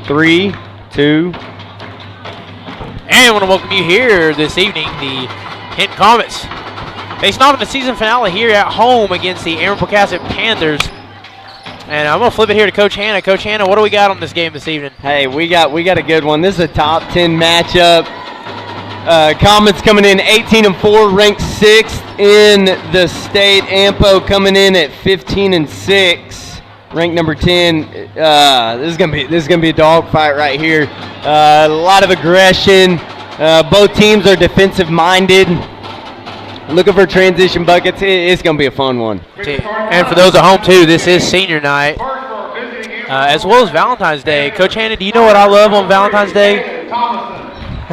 3, 2. And I want to welcome you here this evening, the Hinton Comets facing off in the season finale here at home against the Aaron Pocasset Panthers. And I'm going to flip it here to Coach Hanna. Coach Hanna, what do we got on this game this evening? Hey, we got a good one. This is a top 10 matchup. Comets coming in 18-4, ranked 6th in the state. Ampo coming in at 15-6, ranked number 10. This is gonna be a dogfight right here. A lot of aggression. Both teams are defensive minded. Looking for transition buckets. It's gonna be a fun one. And for those at home too, this is senior night, as well as Valentine's Day. Coach Hanna, do you know what I love on Valentine's Day?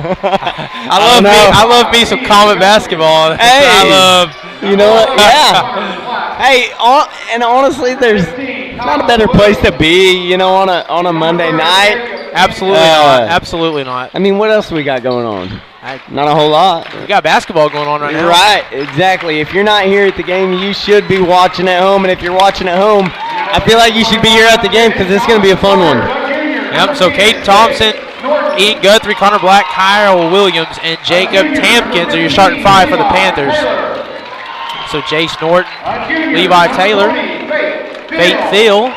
I love me some Comet basketball. Hey, you know what? Yeah. Hey, and honestly, there's not a better place to be, you know, on a Monday night. Absolutely not. Absolutely not. I mean, what else we got going on? Not a whole lot. We got basketball going on right now. Right, exactly. If you're not here at the game, you should be watching at home. And if you're watching at home, I feel like you should be here at the game because it's going to be a fun one. Yep, so Caden Thompson, Ian Guthrie, Connor Black, Kyle Williams, and Jacob Tampkins are your starting five for the Panthers. So Jace Norton, Levi Taylor, Fate Thiel,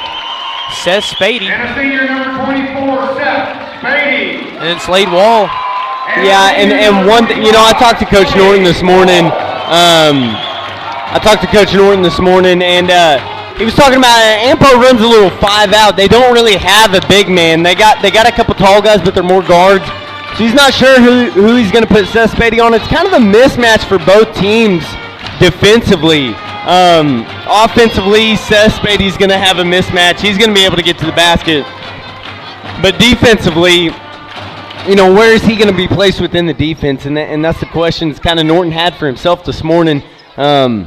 Seth Spady, and a senior number 24, Seth Spady. And then Slade Wall. Yeah, and one thing, you know, I talked to Coach Norton this morning. And he was talking about Ampo runs a little 5-out. They don't really have a big man. They got a couple tall guys, but they're more guards. So he's not sure who he's going to put Seth Spady on. It's kind of a mismatch for both teams defensively. Offensively, Seth Spady's going to have a mismatch. He's going to be able to get to the basket. But defensively, you know, where is he going to be placed within the defense? And that's the question kind of Norton had for himself this morning. So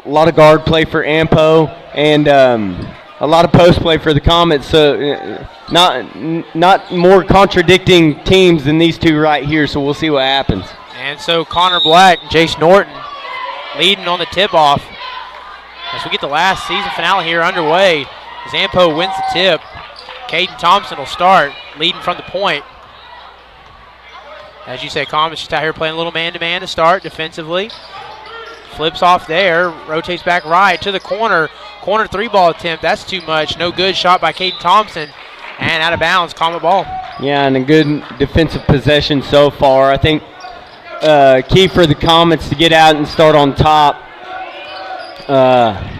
a lot of guard play for Ampo and a lot of post play for the Comets. So not more contradicting teams than these two right here. So we'll see what happens. And so Connor Black and Jace Norton leading on the tip-off as we get the last season finale here underway. As Ampo wins the tip, Caden Thompson will start, leading from the point. As you say, Comets just out here playing a little man-to-man to start defensively. Flips off there, rotates back right to the corner. Corner three-ball attempt, that's too much. No good, shot by Caden Thompson. And out of bounds, Comet ball. Yeah, and a good defensive possession so far. I think key for the Comets to get out and start on top.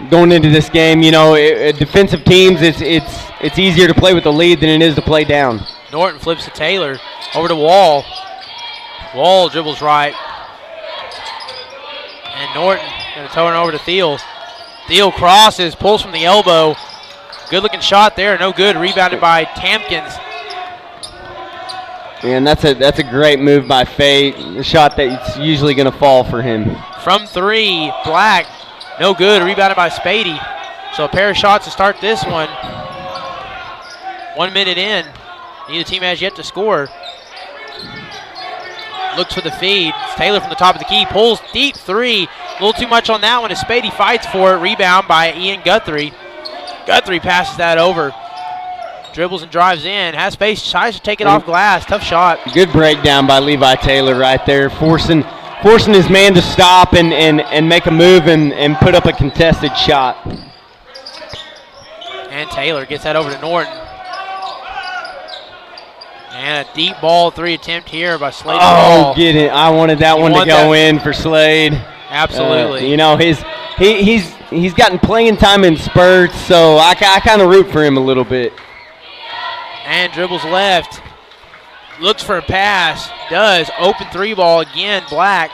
Going into this game, you know, defensive teams, it's easier to play with the lead than it is to play down. Norton flips to Taylor, over to Wall. Wall dribbles right. And Norton going to turn it over to Thiel. Thiel crosses, pulls from the elbow. Good looking shot there, no good. Rebounded by Tampkins. And that's a great move by Fate. A shot that's usually going to fall for him. From three, Black, no good. Rebounded by Spady. So a pair of shots to start this one. 1 minute in. Neither team has yet to score. Looks for the feed. It's Taylor from the top of the key. Pulls deep three. A little too much on that one as Spady fights for it. Rebound by Ian Guthrie. Guthrie passes that over. Dribbles and drives in. Has space. Tries to take it off glass. Tough shot. Good breakdown by Levi Taylor right there. Forcing his man to stop and make a move and put up a contested shot. And Taylor gets that over to Norton. And a deep ball three attempt here by Slade. Oh, get it. I wanted that one to go in for Slade. Absolutely. You know, he's gotten playing time in spurts, so I kind of root for him a little bit. And dribbles left. Looks for a pass. Does. Open three ball again. Black.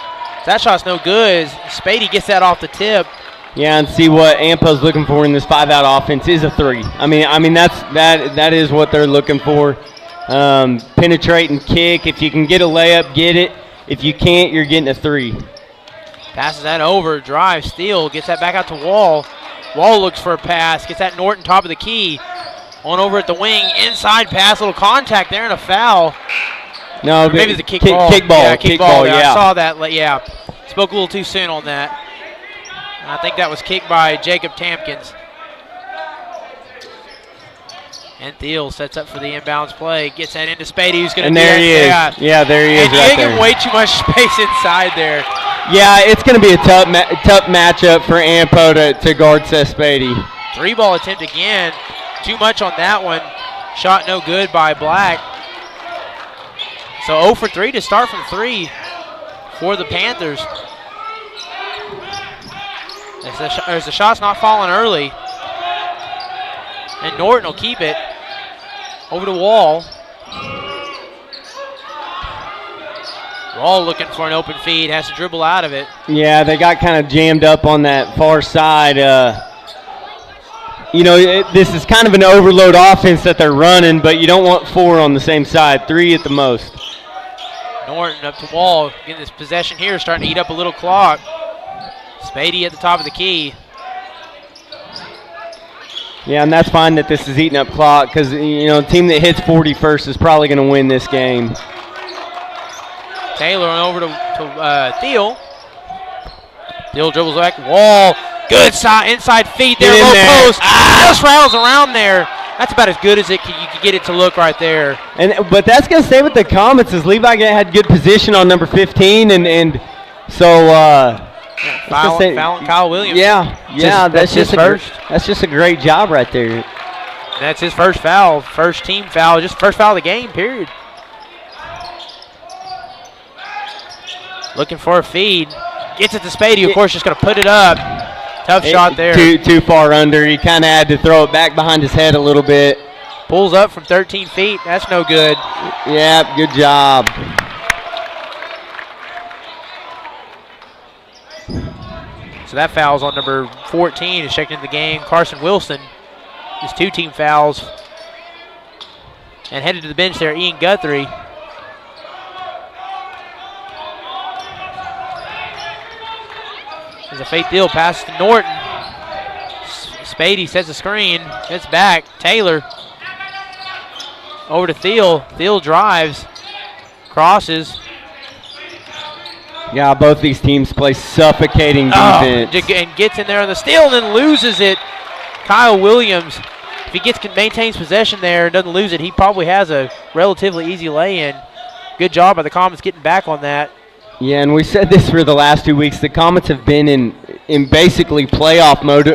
That shot's no good. Spady gets that off the tip. Yeah, and see what Ampo's looking for in this 5-out offense is a three. I mean that is what they're looking for. Penetrate and kick. If you can get a layup, get it. If you can't, you're getting a three. Passes that over, drive, steal, gets that back out to Wall. Wall looks for a pass, gets that Norton top of the key. On over at the wing, inside pass, little contact there and a foul. No, maybe it's a kick ball. Yeah, kick ball. Yeah, I saw that. Yeah, spoke a little too soon on that. I think that was kicked by Jacob Tampkins. And Thiel sets up for the inbounds play. Gets that into Spady, who's going to And there he is. Yeah, there he is and right giving there. way too much space inside there. Yeah, it's going to be a tough matchup for Ampo to guard Seth Spady. 3-ball attempt again. Too much on that one. Shot no good by Black. So 0 for 3 to start from 3 for the Panthers. As the shot's not falling early. And Norton will keep it over to Wall. Wall looking for an open feed, has to dribble out of it. Yeah, they got kind of jammed up on that far side. This is kind of an overload offense that they're running, but you don't want 4 on the same side, 3 at the most. Norton up to Wall, getting this possession here, starting to eat up a little clock. Spady at the top of the key. Yeah, and that's fine that this is eating up clock because, a team that hits 40 first is probably going to win this game. Taylor on over to Thiel. Thiel dribbles back. Wall. Good inside feed there. Low post. Just rattles around there. That's about as good as you can get it to look right there. But that's going to stay with the Comets as Levi had good position on number 15. And so fouling Kyle Williams. Yeah, that's just a great job right there. That's his first foul, first team foul, just first foul of the game, period. Looking for a feed. Gets it to Spady, of course, just going to put it up. Tough shot there. Too far under. He kind of had to throw it back behind his head a little bit. Pulls up from 13 feet. That's no good. Yeah, good job. So that foul's on number 14. Is checking in the game. Carson Wilson. His 2 team fouls. And headed to the bench there, Ian Guthrie. There's a fake deal, passes to Norton. Spady sets the screen. It's back. Taylor. Over to Thiel. Thiel drives. Crosses. Yeah, both these teams play suffocating defense. And gets in there on the steal and then loses it. Kyle Williams, if he maintains possession there and doesn't lose it, he probably has a relatively easy lay-in. Good job by the Comets getting back on that. Yeah, and we said this for the last 2 weeks. The Comets have been in basically playoff mode,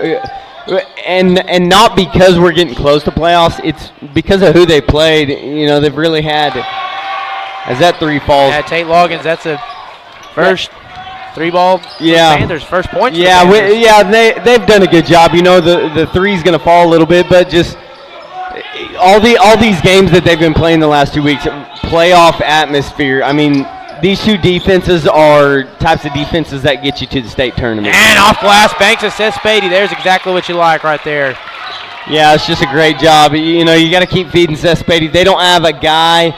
and not because we're getting close to playoffs. It's because of who they played. They've really had. As that 3 falls. Yeah, Tate Loggins, that's a first 3-ball. Yeah, Panthers first points. Yeah, they've done a good job. The 3's going to fall a little bit, but just all these games that they've been playing the last 2 weeks, playoff atmosphere. I mean. These 2 defenses are types of defenses that get you to the state tournament. And off glass, Banks and Seth Spady. There's exactly what you like right there. Yeah, it's just a great job. You got to keep feeding Seth Spady. They don't have a guy.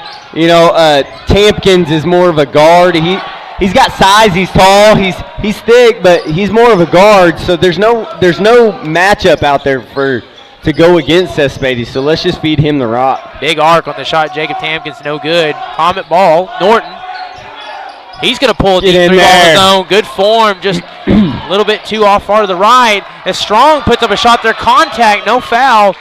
Tampkins is more of a guard. He's got size. He's tall. He's thick, but he's more of a guard. So there's no matchup out there to go against Seth Spady. So let's just feed him the rock. Big arc on the shot. Jacob Tampkins, no good. Comet ball. Norton. He's going to pull a deep 3-ball of his own. Good form, just a little bit too off far to the right. As Strong puts up a shot there, contact, no foul.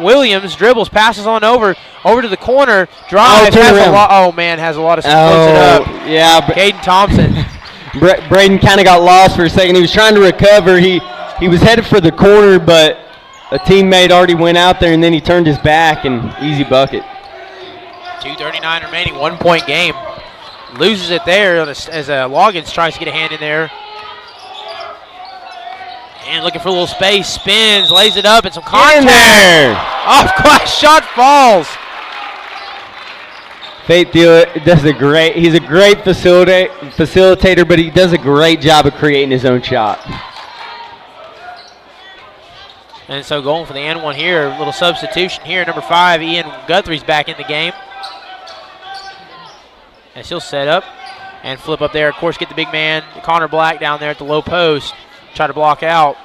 Williams dribbles, passes on over to the corner, drives, has a lot of space. Puts it up. Yeah. Caden Thompson. Braden kind of got lost for a second. He was trying to recover. He was headed for the corner, but a teammate already went out there, and then he turned his back, and easy bucket. 2:39 remaining, 1-point game. Loses it there as Loggins tries to get a hand in there. And looking for a little space, spins, lays it up, and some contact. In there. Off glass shot falls. Fate Thiel he's a great facilitator, but he does a great job of creating his own shot. And so going for the and one here, a little substitution here. Number 5, Ian Guthrie's back in the game. As he'll set up and flip up there. Of course, get the big man, Connor Black, down there at the low post. Try to block out.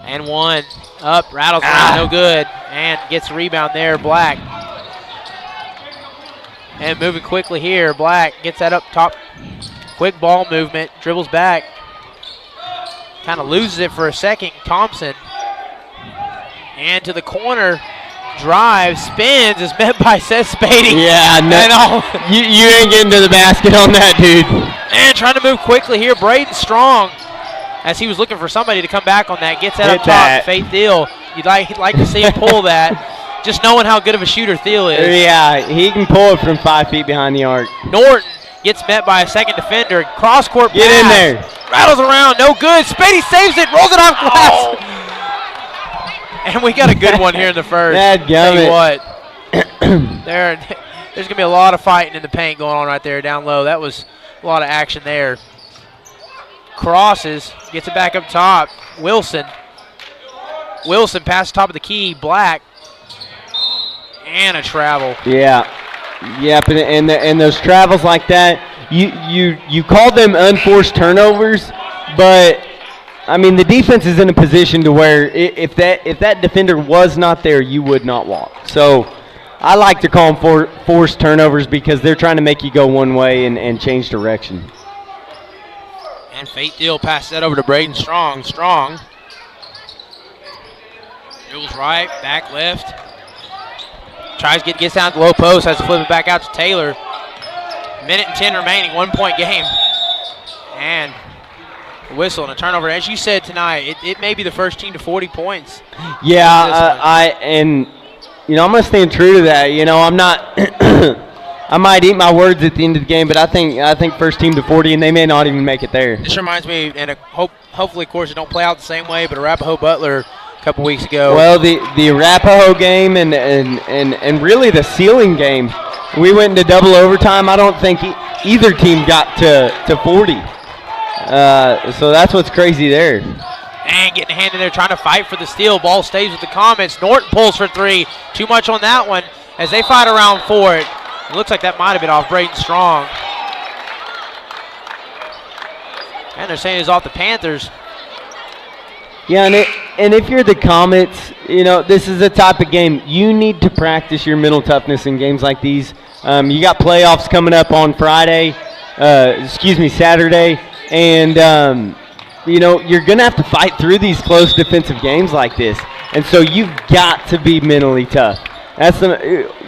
And 1 up, rattles around, no good. And gets a rebound there, Black. And moving quickly here, Black gets that up top. Quick ball movement, dribbles back. Kind of loses it for a second. Thompson And to the corner, drive, spins, is met by Seth Spady. Yeah, no, you ain't getting to the basket on that, dude. And trying to move quickly here, Braden Strong, as he was looking for somebody to come back on that, gets that up top. Faith Thiel, he'd like to see him pull that, just knowing how good of a shooter Thiel is. Yeah, he can pull it from 5 feet behind the arc. Norton gets met by a second defender. Cross-court pass. Get in there. Rattles around, no good. Spady saves it, rolls it off glass. Oh. And we got a good one here in the first. Tell you what, there's going to be a lot of fighting in the paint going on right there down low. That was a lot of action there. Crosses, gets it back up top. Wilson past the top of the key. Black. And a travel. Yeah. Yep, and those travels like that, you call them unforced turnovers, but I mean the defense is in a position to where if that defender was not there, you would not walk. So I like to call them forced turnovers because they're trying to make you go one way and change direction. And Faith Deal passes that over to Braden Strong. Strong dribbles right, back left. Gets down to the low post, has to flip it back out to Taylor. Minute and 10 remaining, 1 point game. And a whistle and a turnover. As you said tonight, it may be the first team to 40 points. Yeah, I'm going to stand true to that. You know, I'm not I might eat my words at the end of the game, but I think first team to 40, and they may not even make it there. This reminds me, and hopefully, of course, it don't play out the same way, but Arapahoe Butler a couple weeks ago. Well, the Arapahoe game and really the Sealing game, we went into double overtime. I don't think either team got to 40. So that's what's crazy there. And getting a hand in there, trying to fight for the steal. Ball stays with the Comets. Norton pulls for three. Too much on that one as they fight around for it. It looks like that might have been off Braden Strong. And they're saying it's off the Panthers. Yeah, and if you're the Comets, you know, this is a type of game you need to practice your mental toughness in games like these. You got playoffs coming up on Saturday, and you know, you're going to have to fight through these close defensive games like this. And so you've got to be mentally tough.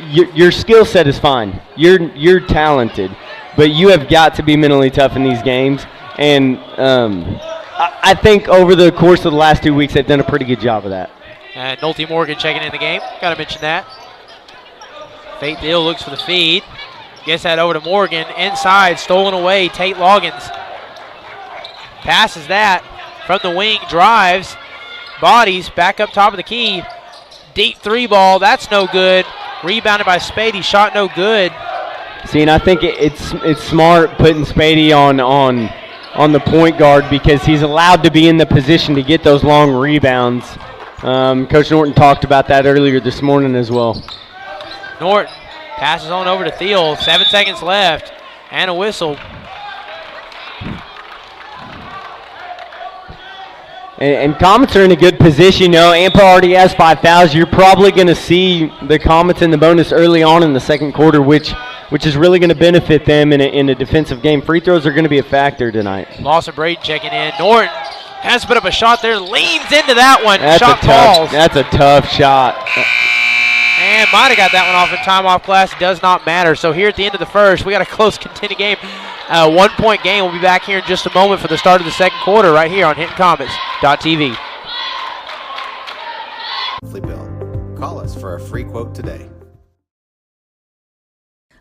Your skill set is fine. You're talented, but you have got to be mentally tough in these games. And I think over the course of the last 2 weeks, they've done a pretty good job of that. And Nolte Morgan checking in the game. Got to mention that. Faith Hill looks for the feed. Gets that over to Morgan. Inside, stolen away. Tate Loggins passes that from the wing. Drives. Bodies back up top of the key. Deep three ball. That's no good. Rebounded by Spady. Shot no good. See, and I think it's smart putting Spady on the point guard because he's allowed to be in the position to get those long rebounds. Coach Norton talked about that earlier this morning as well. Norton passes on over to Thiel. 7 seconds left and a whistle. And Comets are in a good position. You know, Ampa already has 5 fouls. You're probably going to see the Comets in the bonus early on in the second quarter, which is really going to benefit them in a defensive game. Free throws are going to be a factor tonight. Lawson Braden checking in. Norton has to put up a shot there. Leans into that one. Shot falls. That's a tough shot. And might have got that one off in timeoff class. It does not matter. So here at the end of the first, we got a close contending game. 1 point game. We'll be back here in just a moment for the start of the second quarter right here on HintonComets.tv. Bill. Call us for a free quote today.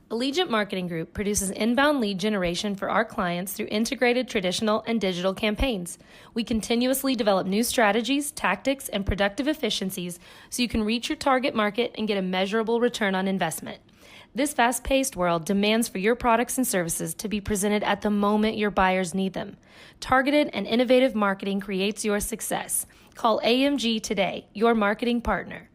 Allegiant Marketing Group produces inbound lead generation for our clients through integrated traditional and digital campaigns. We continuously develop new strategies, tactics, and productive efficiencies so you can reach your target market and get a measurable return on investment. This fast-paced world demands for your products and services to be presented at the moment your buyers need them. Targeted and innovative marketing creates your success. Call AMG today, your marketing partner.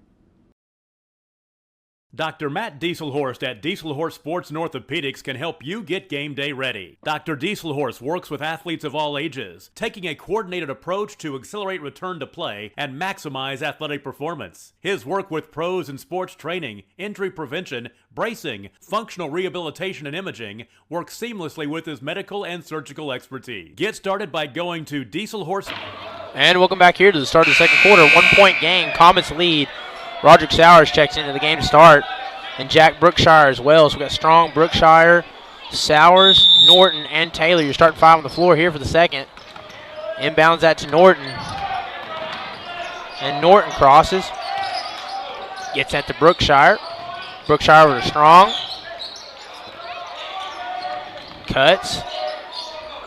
Dr. Matt Dieselhorst at Dieselhorst Sports and Orthopedics can help you get game day ready. Dr. Dieselhorst works with athletes of all ages, taking a coordinated approach to accelerate return to play and maximize athletic performance. His work with pros in sports training, injury prevention, bracing, functional rehabilitation, and imaging works seamlessly with his medical and surgical expertise. Get started by going to Dieselhorst. And welcome back here to the start of the second quarter. 1 point game, Comets lead. Roderick Sowers checks into the game to start, and Jack Brookshire as well. So we've got Strong, Brookshire, Sowers, Norton, and Taylor. You're starting 5 on the floor here for the second. Inbounds that to Norton. And Norton crosses. Gets that to Brookshire. Brookshire over to Strong. Cuts.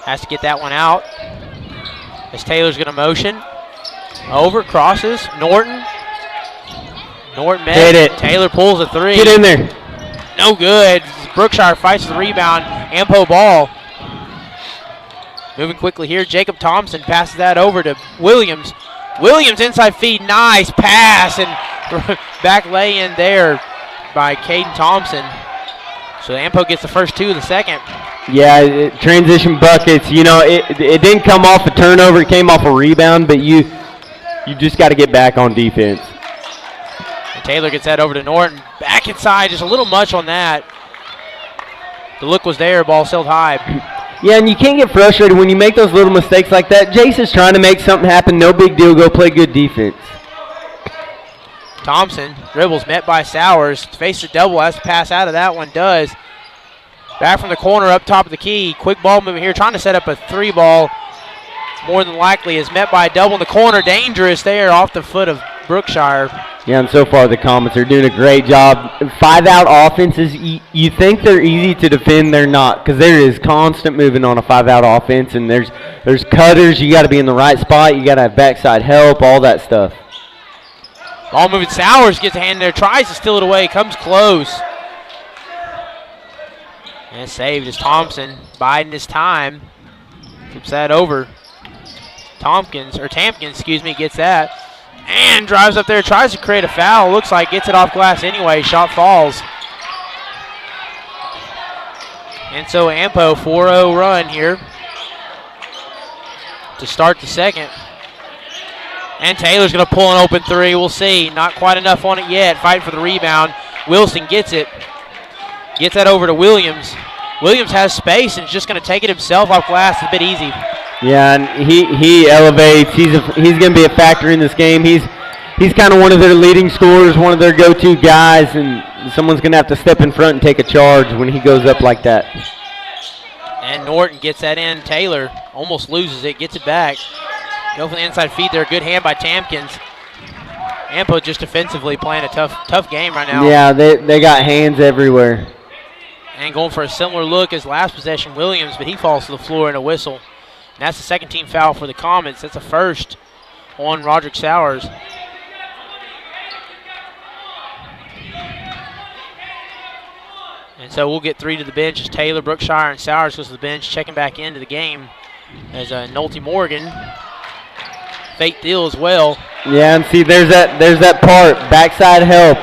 Has to get that one out. As Taylor's going to motion. Over, crosses. Norton. Norton met. Hit it. Taylor pulls a three. Get in there. No good. Brookshire fights the rebound. Ampo ball. Moving quickly here. Jacob Thompson passes that over to Williams. Williams inside feed. Nice pass. And back lay in there by Caden Thompson. So Ampo gets the first 2 of the second. Yeah, transition buckets. You know, it didn't come off a turnover. It came off a rebound, but you just got to get back on defense. And Taylor gets that over to Norton. Back inside, just a little much on that. The look was there, ball sailed high. Yeah, and you can't get frustrated when you make those little mistakes like that. Jace is trying to make something happen. No big deal. Go play good defense. Thompson dribbles, met by Sowers. Face the double, has to pass out of that one, does. Back from the corner, up top of the key. Quick ball movement here, trying to set up a 3 ball. More than likely is met by a double in the corner. Dangerous there off the foot of Brookshire. Yeah, and so far the Comets are doing a great job. 5-out offenses, you think they're easy to defend, they're not, because there is constant moving on a 5-out offense, and there's cutters. You got to be in the right spot. You got to have backside help, all that stuff. Ball moving. Sowers gets a hand there, tries to steal it away, comes close. And saved as Thompson biding his time. Flips that over. Tampkins, gets that. And drives up there, tries to create a foul. Looks like gets it off glass anyway. Shot falls. And so Ampo, 4-0 run here to start the second. And Taylor's going to pull an open 3. We'll see. Not quite enough on it yet. Fighting for the rebound. Wilson gets it. Gets that over to Williams. Williams has space and is just going to take it himself off glass. It's a bit easy. Yeah, and he elevates. He's going to be a factor in this game. He's kind of one of their leading scorers, one of their go-to guys, and someone's going to have to step in front and take a charge when he goes up like that. And Norton gets that in. Taylor almost loses it, gets it back. Go for the inside feed there. Good hand by Tampkins. Ampo just defensively playing a tough game right now. Yeah, they got hands everywhere. And going for a similar look as last possession, Williams, but he falls to the floor in a whistle. And that's the second team foul for the Comets. That's a first on Roderick Sowers. And so we'll get 3 to the bench as Taylor, Brookshire, and Sowers goes to the bench, checking back into the game as Nolte Morgan. Fake deal as well. Yeah, and see, there's that part, backside help.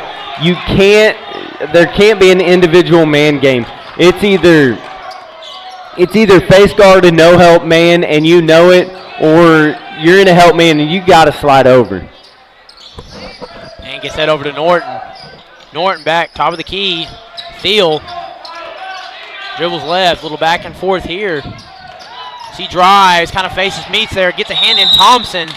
There can't be an individual man game. It's either face guard and no help man, and you know it, or you're in a help man and you got to slide over. And gets that over to Norton. Norton back, top of the key. Thiel dribbles left, little back and forth here. He drives, kind of faces, meets there, gets a hand in Thompson,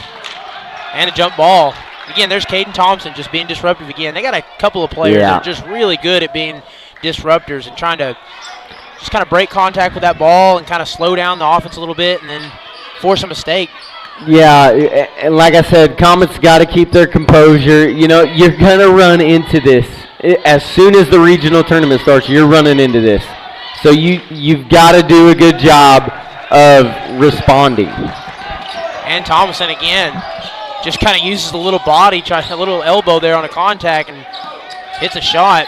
and a jump ball. Again, there's Caden Thompson just being disruptive again. They got a couple of players that are just really good at being disruptors and trying to just kind of break contact with that ball and kind of slow down the offense a little bit and then force a mistake. Yeah, and like I said, Comets got to keep their composure. You know, you're going to run into this. As soon as the regional tournament starts, you're running into this. So you've got to do a good job of responding. And Thompson again just kind of uses a little body, tries a little elbow there on a contact and hits a shot.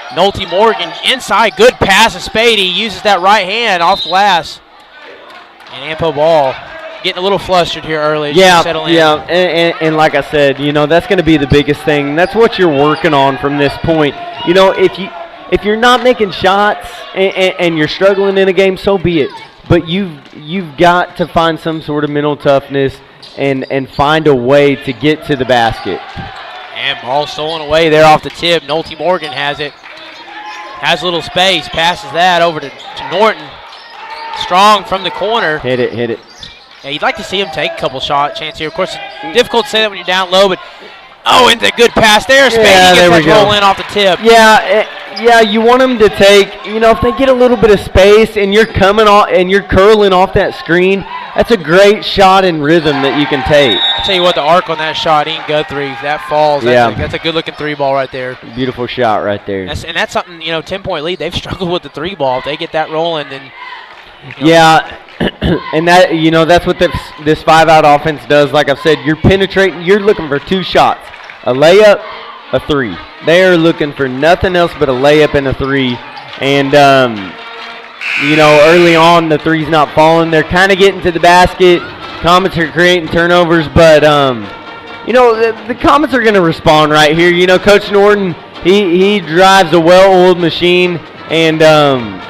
Nolte Morgan inside, good pass to Spady, uses that right hand off glass. And Ampo ball. getting a little flustered here early. Yeah, settle in. yeah, and like I said, that's going to be the biggest thing. That's what you're working on from this point. If you're not making shots and you're struggling in a game, so be it. But you've got to find some sort of mental toughness and find a way to get to the basket. And ball stolen away there off the tip. Nolte Morgan has it. Has a little space. Passes that over to Norton. Strong from the corner. Hit it. Yeah, you'd like to see him take a couple shot chance here. Of course, it's difficult to say that when you're down low, but it's a good pass there. Spady gets that roll in off the tip. Yeah, you want them to take, if they get a little bit of space and you're coming off and you're curling off that screen, that's a great shot in rhythm that you can take. I'll tell you what, the arc on that shot, Ian Guthrie, that falls. That's a good-looking three ball right there. Beautiful shot right there. That's something, 10-point lead. They've struggled with the three ball. If they get that rolling, then yeah, and that that's what this 5-out offense does. Like I've said, you're penetrating. You're looking for two shots, a layup, a three. They are looking for nothing else but a layup and a three. And early on the three's not falling. They're kind of getting to the basket. Comets are creating turnovers, but the Comets are going to respond right here. Coach Norton, he drives a well-oiled machine, and that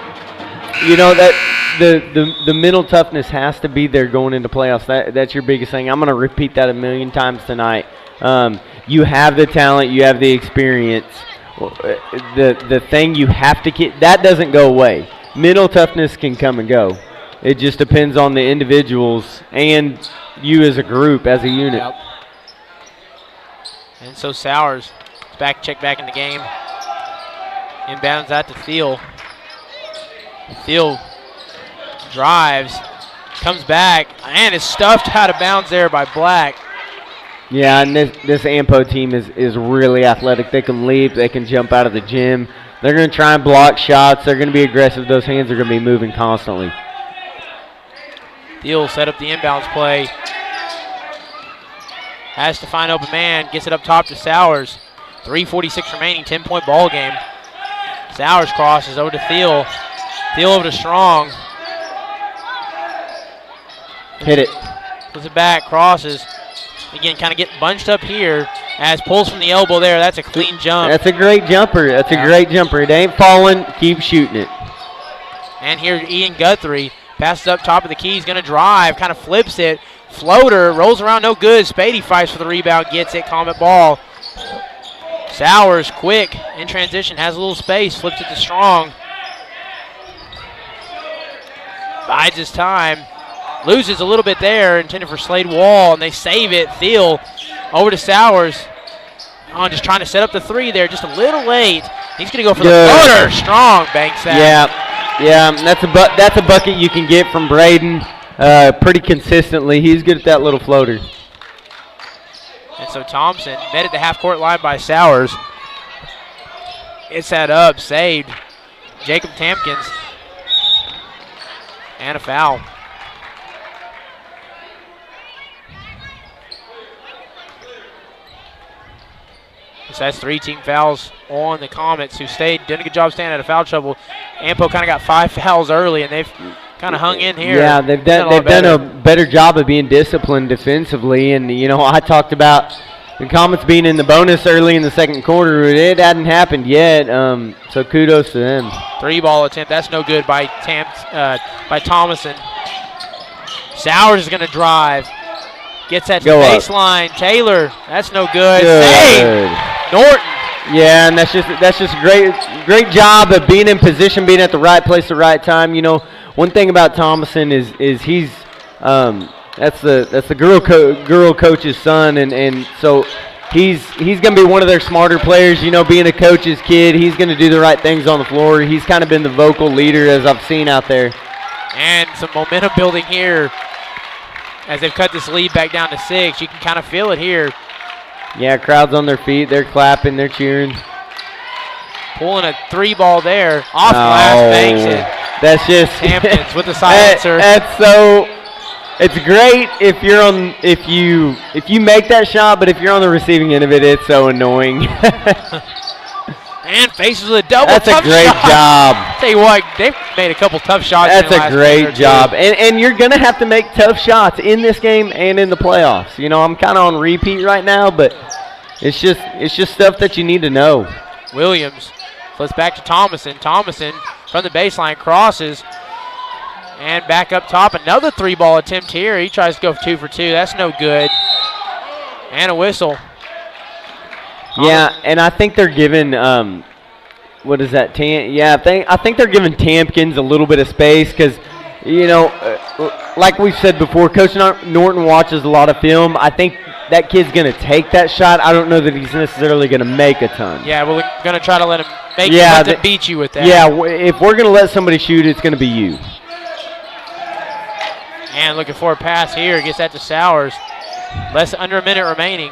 the mental toughness has to be there going into playoffs. That's your biggest thing. I'm going to repeat that a million times tonight. You have the talent, you have the experience. The thing you have to keep, that doesn't go away. Mental toughness can come and go. It just depends on the individuals and you as a group, as a unit. Yep. And so Sowers is check back in the game. Inbounds out to Thiel. Thiel drives, comes back, and is stuffed out of bounds there by Black. Yeah, and this AMPO team is really athletic. They can leap, they can jump out of the gym. They're going to try and block shots. They're going to be aggressive. Those hands are going to be moving constantly. Thiel set up the inbounds play. Has to find open man, gets it up top to Sowers. 3:46 remaining, 10-point ball game. Sowers crosses over to Thiel. Thiel over to Strong. Hit it. Puts it back, crosses. Again, kind of getting bunched up here. As pulls from the elbow there. That's a clean jump. That's a great jumper. That's a great jumper. It ain't falling. Keep shooting it. And here Ian Guthrie passes up top of the key. He's going to drive. Kind of flips it. Floater. Rolls around. No good. Spady fights for the rebound. Gets it. Comet ball. Sowers quick. In transition. Has a little space. Flips it to Strong. Bides his time. Loses a little bit there. Intended for Slade Wall. And they save it. Thiel over to Sowers. Just trying to set up the three there. Just a little late. He's going to go for the floater. Strong banks that. Yeah. That's a bucket you can get from Braden pretty consistently. He's good at that little floater. And so Thompson met at the half-court line by Sowers. It's that up. Saved. Jacob Tampkins. And a foul. So that's 3 team fouls on the Comets, who did a good job staying out of foul trouble. Ampo kind of got 5 fouls early, and they've kind of hung in here. Yeah, they've done a better job of being disciplined defensively. And, I talked about the Comets being in the bonus early in the second quarter. It hadn't happened yet, so kudos to them. 3-ball attempt. That's no good by Thomason. Sowers is going to drive. Gets that to the baseline. Taylor, that's no good. Save! Norton. Yeah, and that's just a great job of being in position, being at the right place at the right time. One thing about Thomason is he's that's the girl coach's son, and so he's going to be one of their smarter players. Being a coach's kid, he's going to do the right things on the floor. He's kind of been the vocal leader as I've seen out there. And some momentum building here as they've cut this lead back down to 6. You can kind of feel it here. Yeah, crowd's on their feet. They're clapping. They're cheering. Pulling a 3-ball there. Off glass, banks it. That's just Hamptons with the silencer. It's great if you make that shot, but if you're on the receiving end of it, it's so annoying. And faces with a double. That's a tough great shot. job. Tell you what, they've made a couple tough shots. That's in the a last great minute or two. job. And you're going to have to make tough shots in this game and in the playoffs. You know, I'm kind of on repeat right now, but it's just stuff that you need to know. Williams flips back to Thomason. Thomason from the baseline crosses. And back up top, another 3-ball attempt here. He tries to go 2 for 2. That's no good. And a whistle. Yeah, and I think they're giving what is that? I think they're giving Tampkins a little bit of space because, you know, like we've said before, Coach Norton watches a lot of film. I think that kid's going to take that shot. I don't know that he's necessarily going to make a ton. Yeah, we're going to try to let him beat you with that. Yeah, if we're going to let somebody shoot, it's going to be you. And looking for a pass here. Gets that to Sowers. Less under a minute remaining.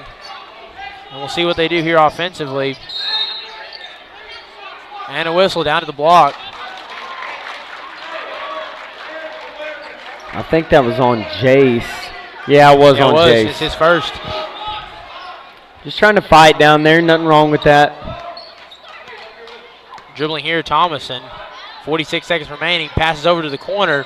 And we'll see what they do here offensively. And a whistle down to the block. I think that was on Jace. Yeah, it was on Jace. It's his first. Just trying to fight down there. Nothing wrong with that. Dribbling here, Thomason. 46 seconds remaining. Passes over to the corner.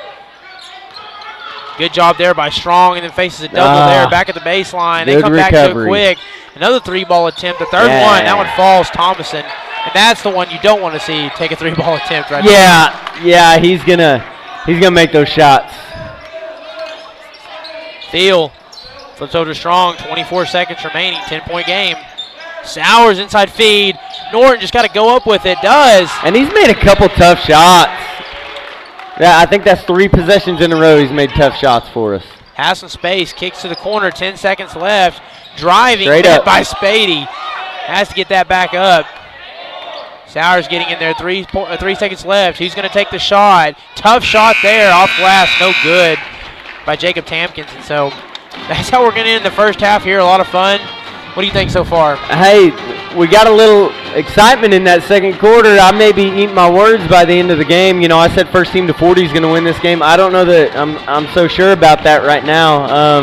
Good job there by Strong, and then faces a double there back at the baseline. They come back so quick. Another 3-ball attempt. The third one, that one falls, Thomason. And that's the one you don't want to see take a 3-ball attempt right there. Yeah, he's gonna make those shots. Thiel flips over to Strong, 24 seconds remaining, 10-point game. Sowers inside feed. Norton just got to go up with it. Does. And he's made a couple tough shots. Yeah, I think that's 3 possessions in a row he's made tough shots for us. Has some space, kicks to the corner, 10 seconds left. Driving by Spady. Has to get that back up. Sowers getting in there, 3 seconds left. He's going to take the shot. Tough shot there, off glass, no good by Jacob Tampkins. And so that's how we're going to end the first half here. A lot of fun. What do you think so far? Hey, we got a little excitement in that second quarter. I may be eating my words by the end of the game. You know, I said first team to 40 is going to win this game. I don't know that I'm so sure about that right now.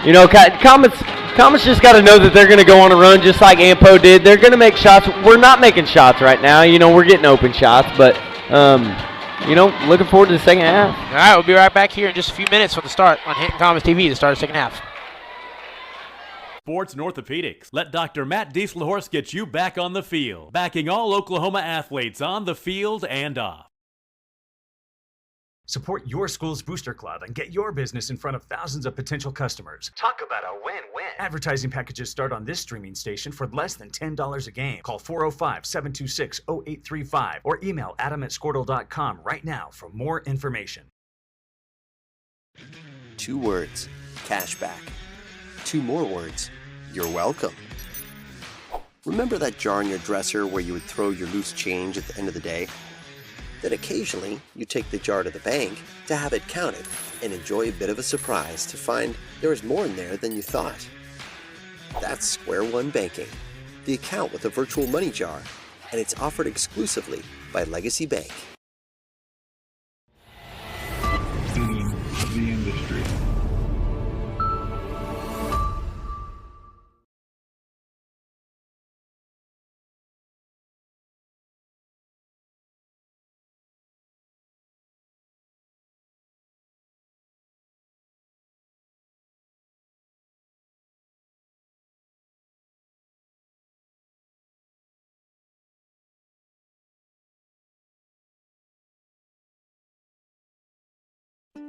You know, Comets just got to know that they're going to go on a run just like Ampo did. They're going to make shots. We're not making shots right now. You know, we're getting open shots, but you know, looking forward to the second half. All right, we'll be right back here in just a few minutes from the start on Hinton Comets TV to start the second half. Sports and Orthopedics. Let Dr. Matt Dieselhorst get you back on the field, backing all Oklahoma athletes on the field and off. Support your school's booster club and get your business in front of thousands of potential customers. Talk about a win-win. Advertising packages start on this streaming station for less than $10 a game. Call 405-726-0835 or email adam@squirtle.com right now for more information. 2 words, cashback. 2 more words, you're welcome. Remember that jar in your dresser where you would throw your loose change at the end of the day? Then occasionally, you take the jar to the bank to have it counted and enjoy a bit of a surprise to find there is more in there than you thought. That's Square One Banking, the account with a virtual money jar, and it's offered exclusively by Legacy Bank. The industry.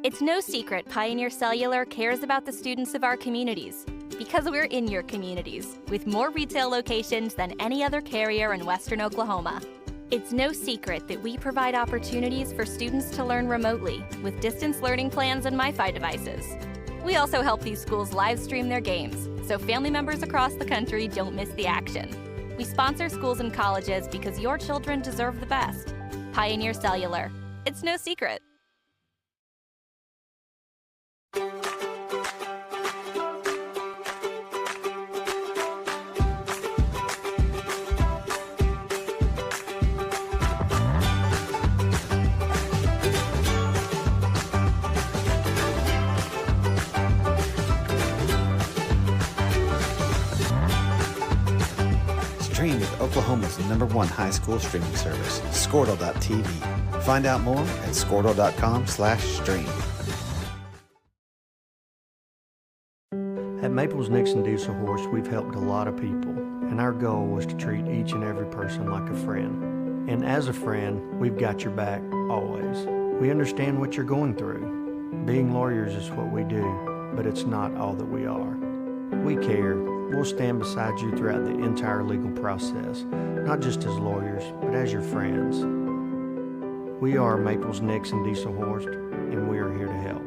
It's no secret Pioneer Cellular cares about the students of our communities because we're in your communities with more retail locations than any other carrier in Western Oklahoma. It's no secret that we provide opportunities for students to learn remotely with distance learning plans and MiFi devices. We also help these schools live stream their games so family members across the country don't miss the action. We sponsor schools and colleges because your children deserve the best. Pioneer Cellular. It's no secret. Stream with Oklahoma's #1 high school streaming service, Squirtle.tv. Find out more at squirtle.com/stream. At Maples Nixon Diesel Horse, we've helped a lot of people, and our goal was to treat each and every person like a friend. And as a friend, we've got your back, always. We understand what you're going through. Being lawyers is what we do, but it's not all that we are. We care. We'll stand beside you throughout the entire legal process, not just as lawyers, but as your friends. We are Maples Nixon Diesel Horse, and we are here to help.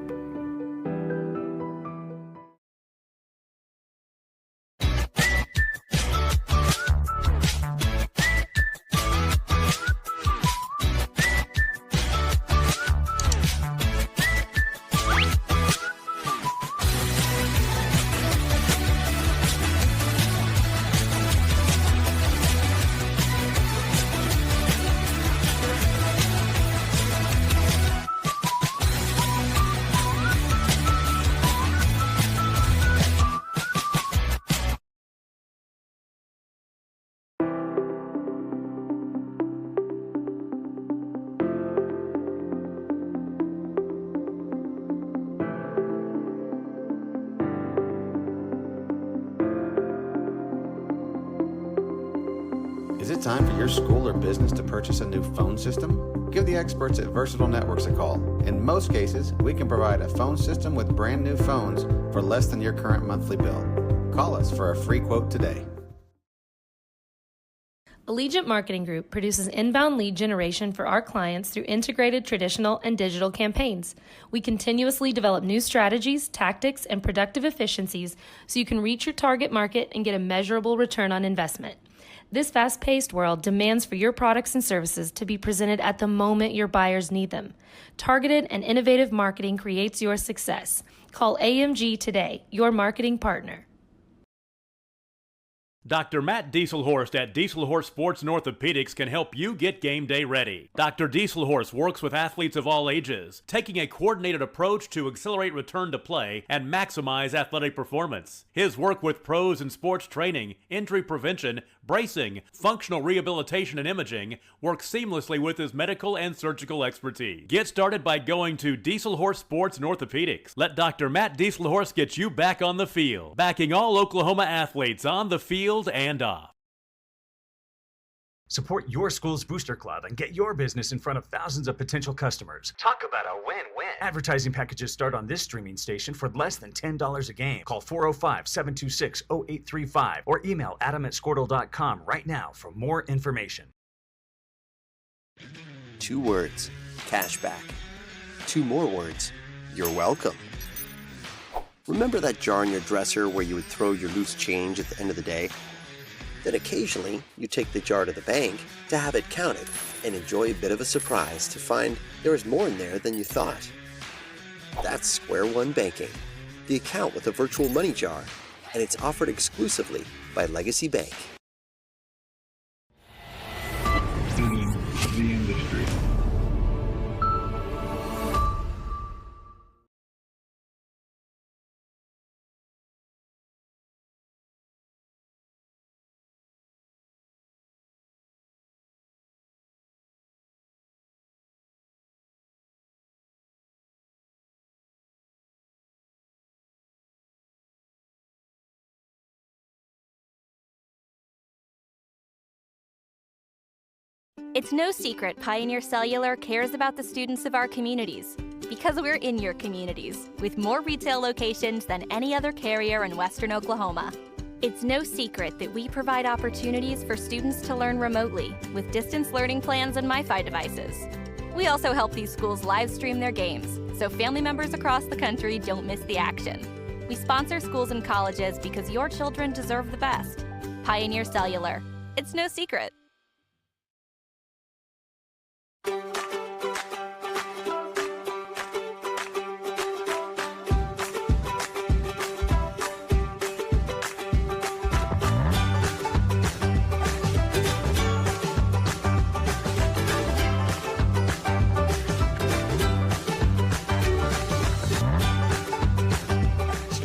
Is it time for your school or business to purchase a new phone system? Give the experts at Versatile Networks a call. In most cases, we can provide a phone system with brand new phones for less than your current monthly bill. Call us for a free quote today. Allegiant Marketing Group produces inbound lead generation for our clients through integrated traditional and digital campaigns. We continuously develop new strategies, tactics, and productive efficiencies so you can reach your target market and get a measurable return on investment. This fast-paced world demands for your products and services to be presented at the moment your buyers need them. Targeted and innovative marketing creates your success. Call AMG today, your marketing partner. Dr. Matt Dieselhorst at Dieselhorst Sports and Orthopedics can help you get game day ready. Dr. Dieselhorst works with athletes of all ages, taking a coordinated approach to accelerate return to play and maximize athletic performance. His work with pros in sports training, injury prevention, bracing, functional rehabilitation, and imaging works seamlessly with his medical and surgical expertise. Get started by going to Dieselhorst Sports and Orthopedics. Let Dr. Matt Dieselhorst get you back on the field, backing all Oklahoma athletes on the field and off. Support your school's booster club and get your business in front of thousands of potential customers. Talk about a win-win. Advertising packages start on this streaming station for less than $10 a game. Call 405-726-0835 or email adam@squirtle.com right now for more information. 2 words, cashback. 2 more words, you're welcome. Remember that jar in your dresser where you would throw your loose change at the end of the day? Then occasionally, you take the jar to the bank to have it counted and enjoy a bit of a surprise to find there is more in there than you thought. That's Square One Banking, the account with a virtual money jar, and it's offered exclusively by Legacy Bank. In the industry. It's no secret Pioneer Cellular cares about the students of our communities because we're in your communities with more retail locations than any other carrier in Western Oklahoma. It's no secret that we provide opportunities for students to learn remotely with distance learning plans and MiFi devices. We also help these schools live stream their games so family members across the country don't miss the action. We sponsor schools and colleges because your children deserve the best. Pioneer Cellular. It's no secret.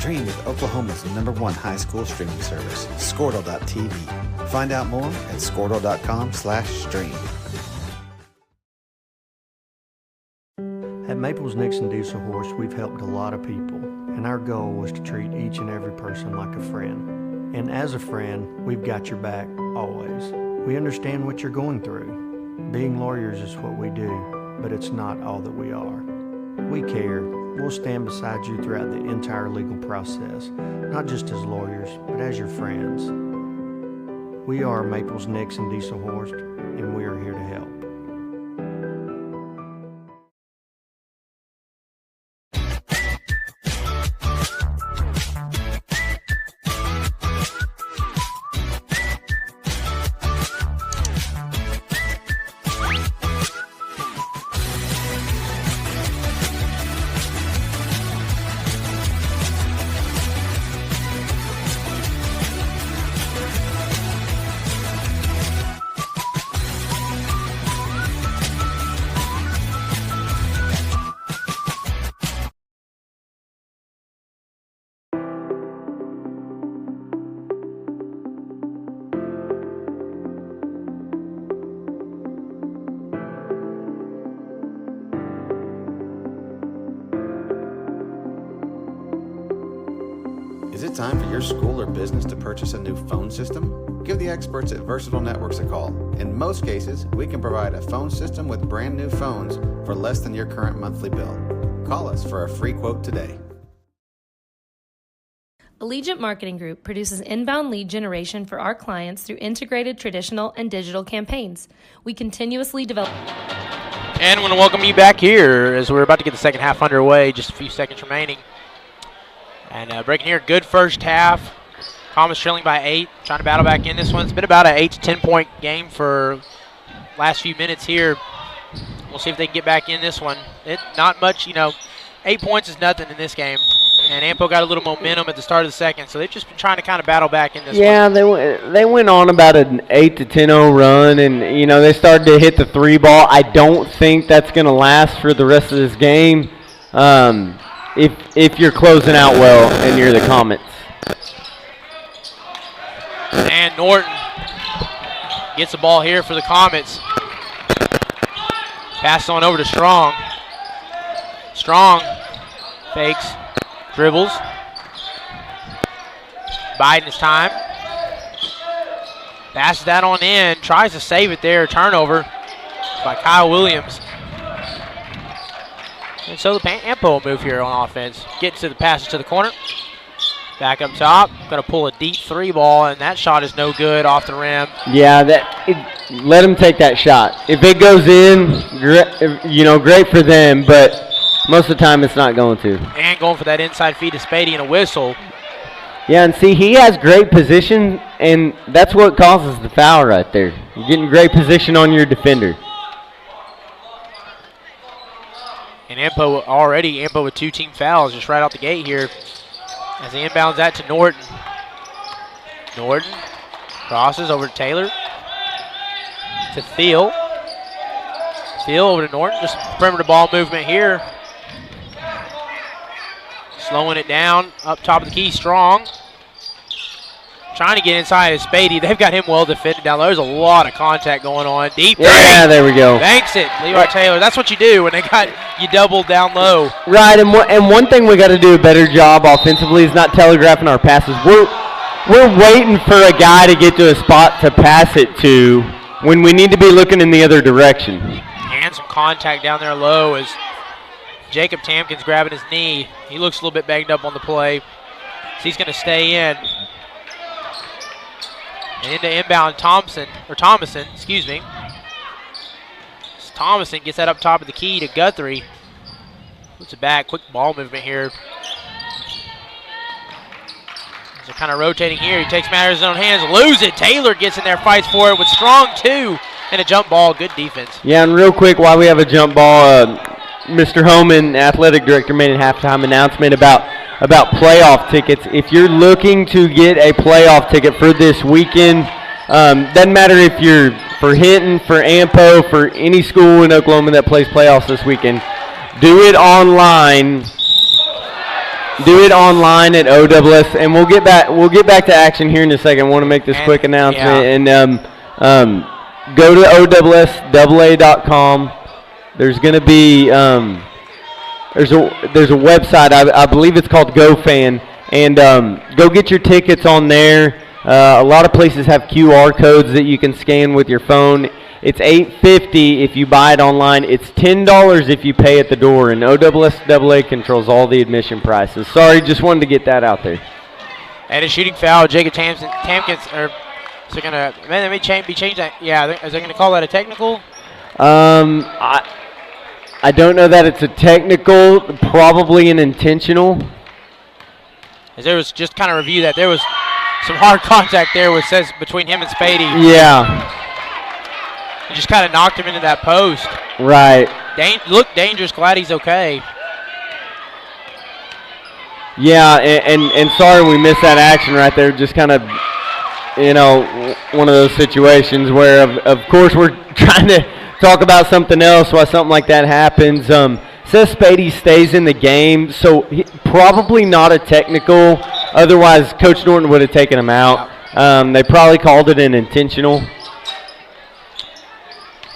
Stream with Oklahoma's #1 high school streaming service, Squirtle.tv. Find out more at squirtle.com/stream. At Maples Nixon Diesel Horse, we've helped a lot of people, and our goal was to treat each and every person like a friend. And as a friend, we've got your back, always. We understand what you're going through. Being lawyers is what we do, but it's not all that we are. We care. We'll stand beside you throughout the entire legal process, not just as lawyers, but as your friends. We are Maples Nixon Diesel Horse, and we are here to help. Is it time for your school or business to purchase a new phone system? Give the experts at Versatile Networks a call. In most cases, we can provide a phone system with brand new phones for less than your current monthly bill. Call us for a free quote today. Allegiant Marketing Group produces inbound lead generation for our clients through integrated traditional and digital campaigns. We continuously develop. And I want to welcome you back here as we're about to get the second half underway, just a few seconds remaining. And breaking here, good first half. Thomas trailing by 8, trying to battle back in this one. It's been about an 8 to 10 point game for last few minutes here. We'll see if they can get back in this one. Not much, 8 points is nothing in this game. And Ampo got a little momentum at the start of the second, so they've just been trying to kind of battle back in this one. Yeah, they went on about an 8 to 10-0 run, and they started to hit the 3 ball. I don't think that's going to last for the rest of this game. If you're closing out well and you're the Comets. And Norton gets the ball here for the Comets. Pass on over to Strong. Strong fakes, dribbles. Biding his time. Passes that on in, tries to save it there. Turnover by Kyle Williams. And so the Ampo will move here on offense. Get to the passes to the corner. Back up top. Going to pull a deep 3 ball, and that shot is no good off the rim. Yeah, let him take that shot. If it goes in, great for them, but most of the time it's not going to. And going for that inside feed to Spady and a whistle. Yeah, and see, he has great position, and that's what causes the foul right there. You're getting great position on your defender. And Ampo with 2 team fouls just right out the gate here as he inbounds that to Norton. Norton crosses over to Taylor. To Thiel. Thiel over to Norton. Just perimeter ball movement here. Slowing it down. Up top of the key, Strong. Trying to get inside is Spady. They've got him well defended down low. There's a lot of contact going on. Deep three. Yeah, there we go. Banks it. Levi Taylor. That's what you do when they got you doubled down low. Right, and one thing we got to do a better job offensively is not telegraphing our passes. We're waiting for a guy to get to a spot to pass it to when we need to be looking in the other direction. And some contact down there low as Jacob Tamkin's grabbing his knee. He looks a little bit banged up on the play. So he's going to stay in. And into inbound Thomason. Thomason gets that up top of the key to Guthrie. Puts it back, quick ball movement here. They're kind of rotating here. He takes matters in his own hands, lose it. Taylor gets in there, fights for it with Strong too. And a jump ball, good defense. Yeah, and real quick, while we have a jump ball, Mr. Homan, athletic director, made a halftime announcement about playoff tickets. If you're looking to get a playoff ticket for this weekend, doesn't matter if you're for Hinton, for Ampo, for any school in Oklahoma that plays playoffs this weekend, do it online Do it online at OWS, and we'll get back to action here in a second. I want to make this quick announcement, and go to OWSAA.com. There's going to be there's a website. I believe it's called GoFan, and go get your tickets on there. A lot of places have QR codes that you can scan with your phone. It's $8.50 if you buy it online. It's $10 if you pay at the door, and OWSAA controls all the admission prices. Sorry, just wanted to get that out there. And a shooting foul. Jacob Tamkins, or is it gonna? Man, let me be changed that. Yeah, is they gonna call that a technical? I don't know that it's a technical. Probably an intentional. As there was just kind of review that there was some hard contact there, which says between him and Spady. Yeah. He just kind of knocked him into that post. Right. Look dangerous. Glad he's okay. Yeah, and sorry we missed that action right there. Just kind of, one of those situations where, of course, we're trying to talk about something else while something like that happens. Says Spady stays in the game, so probably not a technical. Otherwise, Coach Norton would have taken him out. They probably called it an intentional.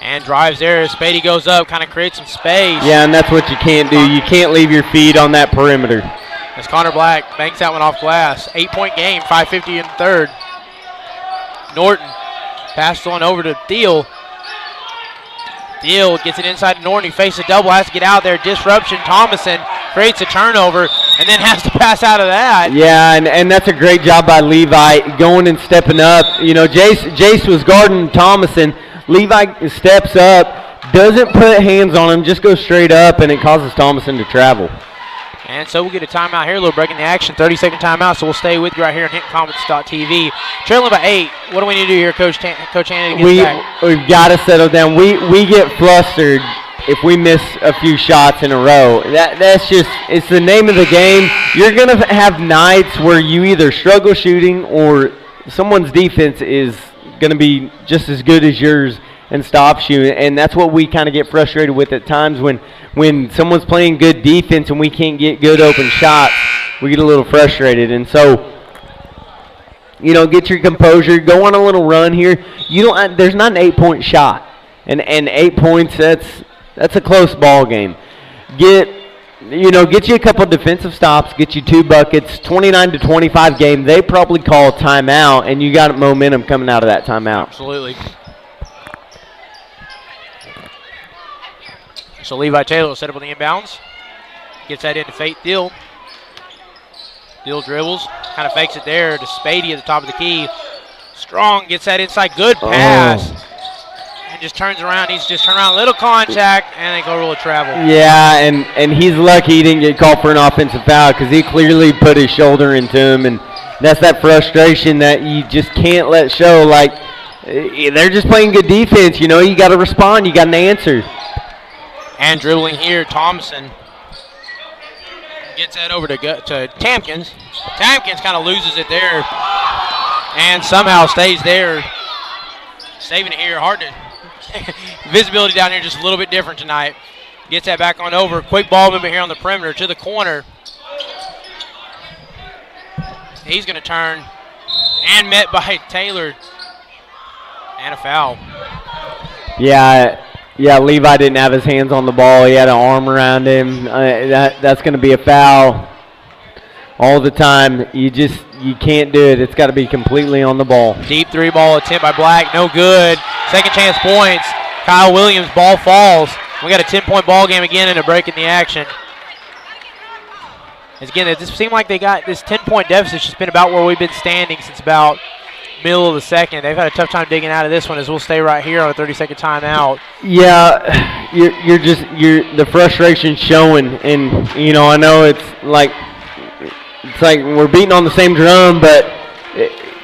And drives there. Spady goes up, kind of creates some space. Yeah, and that's what you can't do. You can't leave your feet on that perimeter. As Connor Black banks that one off glass. 8-point game, 5:50 in the third. Norton passes on over to Thiel. Thiel gets it inside to Norton. He faces a double, has to get out there. Disruption. Thomason creates a turnover and then has to pass out of that. Yeah, and that's a great job by Levi going and stepping up. Jace was guarding Thomason. Levi steps up, doesn't put hands on him, just goes straight up, and it causes Thomason to travel. And so we'll get a timeout here, a little break in the action, 30-second timeout, so we'll stay with you right here on HintonComets.tv. Trailing by 8. What do we need to do here, Coach Hannon, to get back? We've got to settle down. We get flustered if we miss a few shots in a row. That's just, it's the name of the game. You're going to have nights where you either struggle shooting or someone's defense is going to be just as good as yours and stop shooting, and that's what we kind of get frustrated with at times when someone's playing good defense and we can't get good open shots. We get a little frustrated, and so get your composure, go on a little run here. There's not an 8-point shot, and 8 points, that's a close ball game. Get you a couple defensive stops, get you 2 buckets, 29-25 game. They probably call timeout, and you got momentum coming out of that timeout. Absolutely. So Levi Taylor will set up on the inbounds. Gets that into Fate Thiel. Thiel dribbles, kind of fakes it there to Spady at the top of the key. Strong gets that inside, good pass. And just turns around, needs to just turn around, little contact, and they go rule of travel. Yeah, and he's lucky he didn't get called for an offensive foul because he clearly put his shoulder into him, and that's that frustration that you just can't let show. Like, they're just playing good defense, you got to respond, you got an answer. And dribbling here, Thompson gets that over to Tamkins. Tamkins kind of loses it there and somehow stays there. Saving it here, hard to visibility down here just a little bit different tonight. Gets that back on over. Quick ball movement here on the perimeter to the corner. He's going to turn and met by Taylor. And a foul. Yeah, Levi didn't have his hands on the ball. He had an arm around him. That's going to be a foul all the time. You can't do it. It's got to be completely on the ball. Deep 3-ball attempt by Black, no good. Second chance points. Kyle Williams, ball falls. We got a 10-point ball game again and a break in the action. Again, it just seemed like they got this 10-point deficit. It's just been about where we've been standing since about middle of the second. They've had a tough time digging out of this one as we'll stay right here on a 30-second timeout. Yeah, the frustration's showing, and I know it's like we're beating on the same drum, but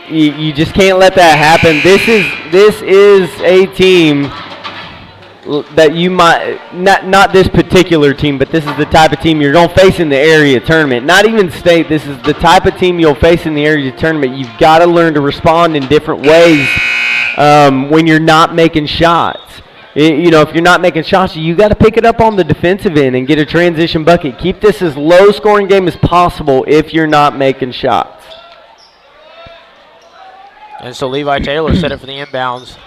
you just can't let that happen. This is a team that you might not this particular team, but this is the type of team you're going to face in the area tournament. Not even state. This is the type of team you'll face in the area tournament. You've got to learn to respond in different ways when you're not making shots. You know, if you're not making shots, you got to pick it up on the defensive end and get a transition bucket. Keep this as low-scoring game as possible if you're not making shots. And so Levi Taylor set it for the inbounds.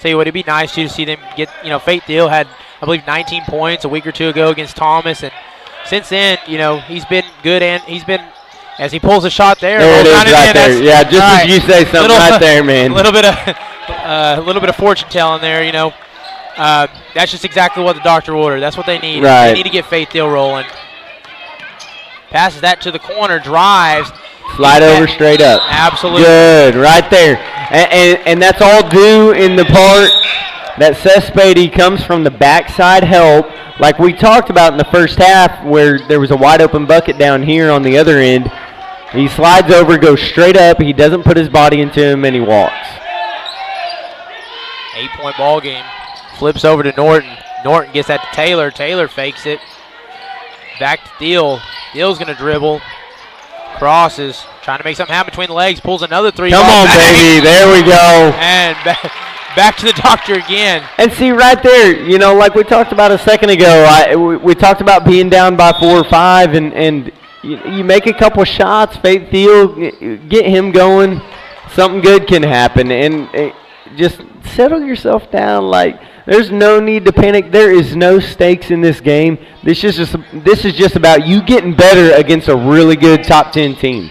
See, would it be nice to see them get, you know, Faith Thiel had, I believe, 19 points a week or two ago against Thomas, and since then, you know, he's been good, and he's been, as he pulls a shot there. There it is right there. Yeah, just as you say something right there, man. A little bit of fortune telling there, you know. That's just exactly what the doctor ordered. That's what they need. Right. They need to get Faith Thiel rolling. Passes that to the corner, drives. Slide over straight up. Absolutely. Good, right there. And that's all due in the part that Seth Spady comes from the backside help, like we talked about in the first half where there was a wide open bucket down here on the other end. He slides over, goes straight up. He doesn't put his body into him, and he walks. 8-point ball game. Flips over to Norton. Norton gets that to Taylor. Taylor fakes it. Back to Thiel. Thiel's going to dribble. Crosses. Trying to make something happen between the legs. Pulls another three. Come on, baby. There we go. And back to the doctor again. And see, right there, you know, like we talked about a second ago, we talked about being down by 4 or 5, and you make a couple shots, Faith Thiel, get him going, something good can happen. And just settle yourself down. Like, there's no need to panic. There is no stakes in this game. This is just about you getting better against a really good top 10 team.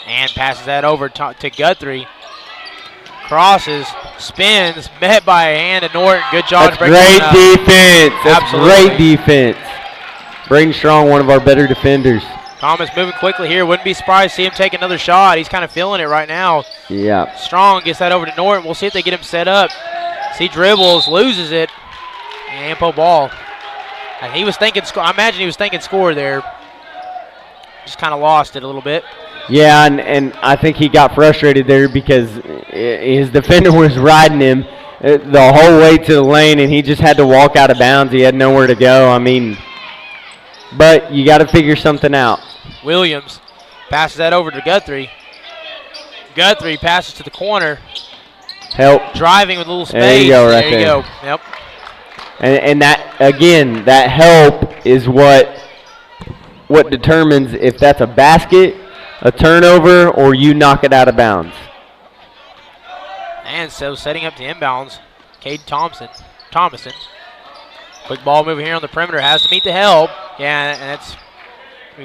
And passes that over to Guthrie. Crosses, spins, met by a hand of Norton. Good job. That's great defense. That's great defense. Braden Strong, one of our better defenders. Thomas moving quickly here. Wouldn't be surprised to see him take another shot. He's kind of feeling it right now. Yeah. Strong gets that over to Norton. We'll see if they get him set up. He dribbles, loses it. And Ampo ball. And he was thinking, I imagine he was thinking score there. Just kind of lost it a little bit. Yeah, and I think he got frustrated there because his defender was riding him the whole way to the lane, and he just had to walk out of bounds. He had nowhere to go. I mean, but you got to figure something out. Williams passes that over to Guthrie. Guthrie passes to the corner. Help. Driving with a little space. There you go, right there. There you go. Yep. And that, again, that help is what determines if that's a basket, a turnover, or you knock it out of bounds. And so setting up the inbounds, Cade Thomason. Quick ball move here on the perimeter. Has to meet the help. Yeah, and that's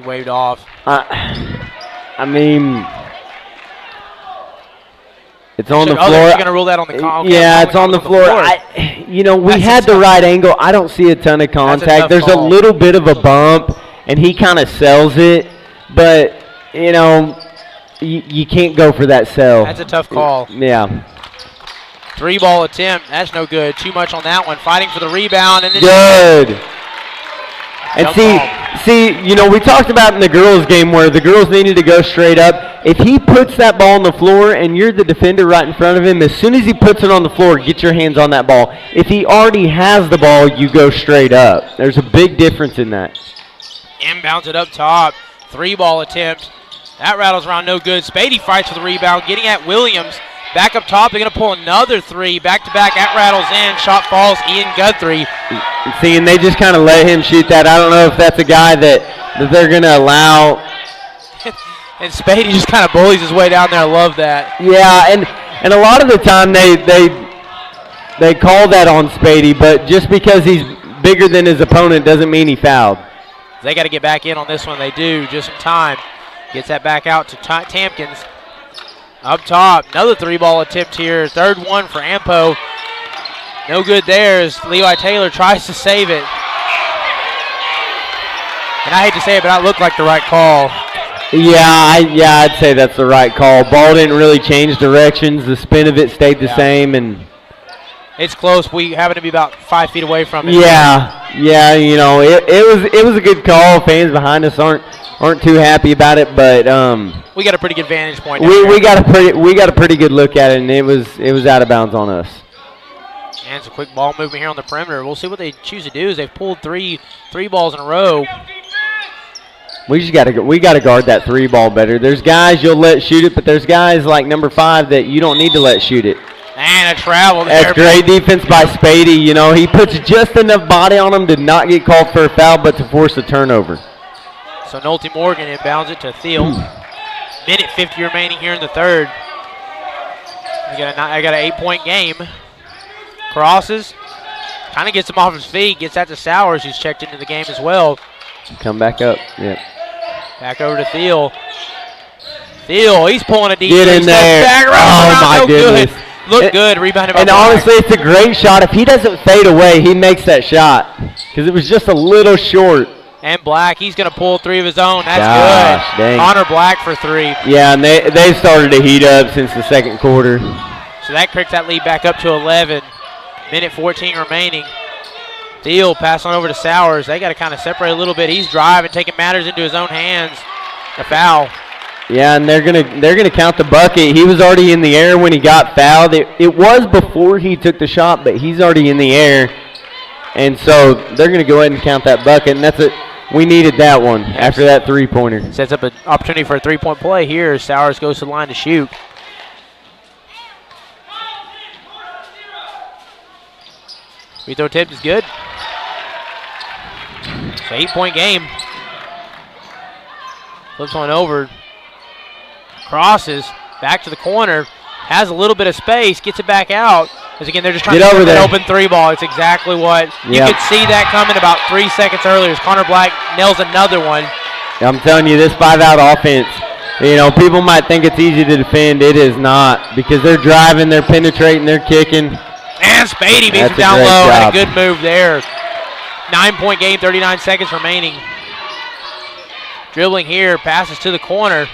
waved off. I mean, it's on the floor. You're going to rule that on the call? Yeah, it's on the floor. We had the right angle. I don't see a ton of contact. There's a little bit of a bump, and he kind of sells it. But, you can't go for that sell. That's a tough call. Yeah. 3-ball attempt. That's no good. Too much on that one. Fighting for the rebound. And good. And see, we talked about in the girls' game where the girls needed to go straight up. If he puts that ball on the floor and you're the defender right in front of him, as soon as he puts it on the floor, get your hands on that ball. If he already has the ball, you go straight up. There's a big difference in that. Inbounds it up top. 3-ball attempt. That rattles around no good. Spady fights for the rebound, getting at Williams. Back up top, they're going to pull another 3. Back-to-back, that rattles in. Shot falls, Ian Guthrie. See, and they just kind of let him shoot that. I don't know if that's a guy that they're going to allow. And Spady just kind of bullies his way down there. I love that. Yeah, and a lot of the time they call that on Spady, but just because he's bigger than his opponent doesn't mean he fouled. They got to get back in on this one. They do. Just some time. Gets that back out to Tampkins. Up top, another 3-ball attempt here. Third one for Ampo. No good there as Levi Taylor tries to save it. And I hate to say it, but that looked like the right call. Yeah, I'd say that's the right call. Ball didn't really change directions. The spin of it stayed the same, and it's close. We happen to be about 5 feet away from it. Yeah, it was a good call. Fans behind us aren't too happy about it, but we got a pretty good vantage point. We got a pretty good look at it, and it was out of bounds on us. And it's a quick ball movement here on the perimeter. We'll see what they choose to do. As they've pulled three balls in a row. We got to guard that 3 ball better. There's guys you'll let shoot it, but there's guys like number 5 that you don't need to let shoot it. And a travel there. That's great defense by Spady. You know, he puts just enough body on him to not get called for a foul, but to force a turnover. So Nolte Morgan inbounds it to Thiel. Minute 50 remaining here in the third. I got an 8-point game. Crosses. Kind of gets him off his feet. Gets that to Sowers, who's checked into the game as well. Come back up. Yep. Back over to Thiel. Thiel, he's pulling a deep. Get in there. My goodness. Look good. Rebounded by And honestly, it's a great shot. If he doesn't fade away, he makes that shot. Because it was just a little short. And Black, he's going to pull 3 of his own. That's Gosh, good. Dang. Connor Black for 3. Yeah, and they've started to heat up since the second quarter. So that kicks that lead back up to 11. Minute 14 remaining. Thiel pass on over to Sowers. They got to kind of separate a little bit. He's driving, taking matters into his own hands. A foul. Yeah, and they're gonna count the bucket. He was already in the air when he got fouled. It was before he took the shot, but he's already in the air. And so they're going to go ahead and count that bucket, and we needed that one after that 3-pointer. Sets up an opportunity for a 3-point play here as Sowers goes to the line to shoot. Free throw attempt is good. It's an 8-point game. Flips on over. Crosses back to the corner. Has a little bit of space. Gets it back out. Because again, they're just trying to get an open 3 ball. It's exactly what you could see that coming about 3 seconds earlier as Connor Black nails another one. I'm telling you, this 5-out offense, you know, people might think it's easy to defend. It is not, because they're driving, they're penetrating, they're kicking. And Spady beats him down low. Had a good move there. 9-point game, 39 seconds remaining. Dribbling here, passes to the corner.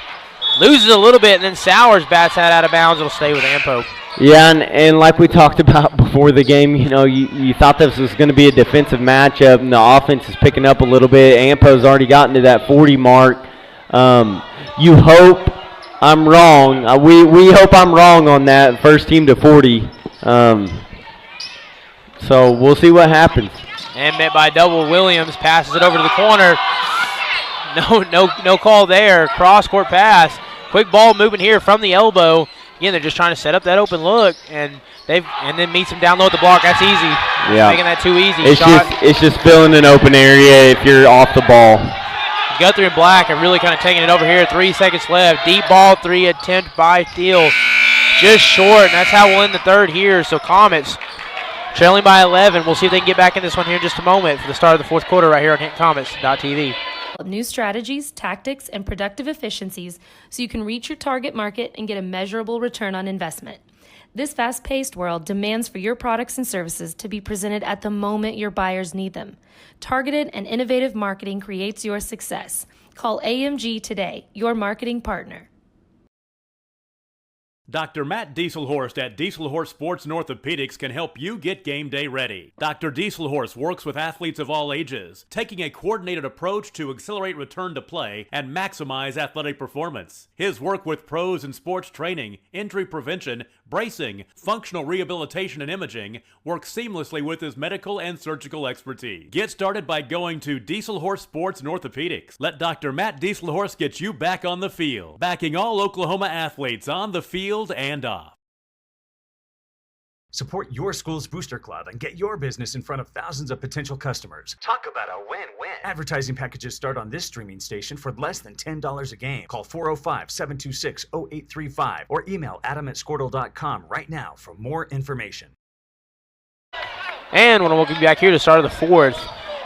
Loses a little bit, and then Sowers bats that out of bounds. It'll stay with Ampo. Yeah, and like we talked about before the game, you know, you thought this was going to be a defensive matchup, and the offense is picking up a little bit. Ampo's already gotten to that 40 mark. You hope I'm wrong. We hope I'm wrong on that first team to 40. So we'll see what happens. And met by double. Williams passes it over to the corner. No call there. Cross-court pass. Quick ball moving here from the elbow. Again, they're just trying to set up that open look, and then meets him down low at the block. That's easy. Yeah. Making that too easy. It's just filling an open area if you're off the ball. Guthrie and Black are really kind of taking it over here. 3 seconds left. Deep ball, 3 attempt by Thiel. Just short, and that's how we'll end the third here. So Comets trailing by 11. We'll see if they can get back in this one here in just a moment for the start of the fourth quarter right here on HintonComets.tv. New strategies, tactics, and productive efficiencies so you can reach your target market and get a measurable return on investment. This fast-paced world demands for your products and services to be presented at the moment your buyers need them. Targeted and innovative marketing creates your success. Call AMG today, your marketing partner. Dr. Matt Dieselhorst at Dieselhorst Sports Orthopedics can help you get game day ready. Dr. Dieselhorst works with athletes of all ages, taking a coordinated approach to accelerate return to play and maximize athletic performance. His work with pros in sports training, injury prevention, bracing, functional rehabilitation, and imaging works seamlessly with his medical and surgical expertise. Get started by going to Dieselhorst Sports Orthopedics. Let Dr. Matt Dieselhorst get you back on the field, backing all Oklahoma athletes on the field and off. Support your school's booster club and get your business in front of thousands of potential customers. Talk about a win-win. Advertising packages start on this streaming station for less than $10 a game. Call 405-726-0835 or email adam@squirtle.com right now for more information. And we'll welcome you back here to the start of the fourth.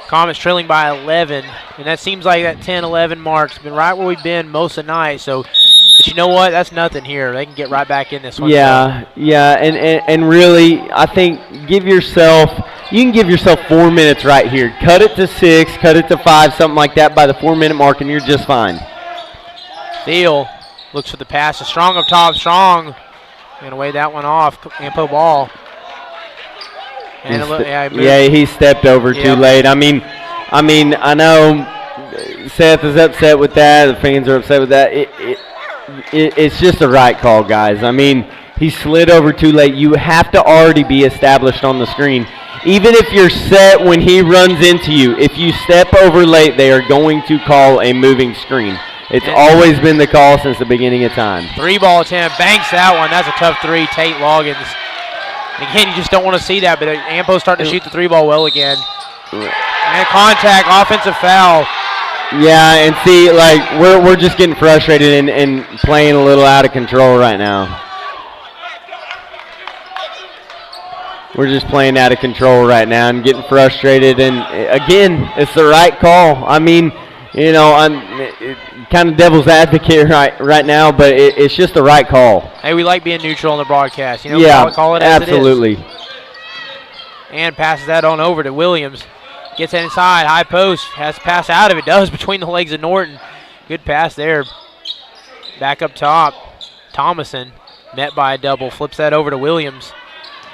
Comets trailing by 11, and that seems like that 10-11 mark's been right where we've been most of the night. So, but you know what? That's nothing here. They can get right back in this one. Yeah, and really, I think you can give yourself 4 minutes right here. Cut it to 6, cut it to 5, something like that by the 4-minute mark, and you're just fine. Thiel looks for the pass. Strong up top, Strong. Going to weigh that one off. Ampo ball. And he stepped over too late. I mean, I know Seth is upset with that. The fans are upset with that. It's just a right call, guys. I mean, he slid over too late. You have to already be established on the screen. even if you're set when he runs into you, if you step over late, they are going to call a moving screen. It's always been the call since the beginning of time. 3-ball attempt, banks that one. That's a tough three, Tate Loggins. Again, you just don't want to see that, but Ampo's starting to shoot the 3-ball well again. And contact, offensive foul. Yeah, and see, like, we're just getting frustrated and playing a little out of control right now. We're just playing out of control right now and getting frustrated. And, again, it's the right call. I mean, you know, I'm kind of devil's advocate right now, but it's just the right call. Hey, we like being neutral on the broadcast. You know, yeah, call it as absolutely. It is. And passes that on over to Williams. Gets inside, high post, has to pass out of it, does between the legs of Norton. Good pass there. Back up top, Thomason met by a double, flips that over to Williams.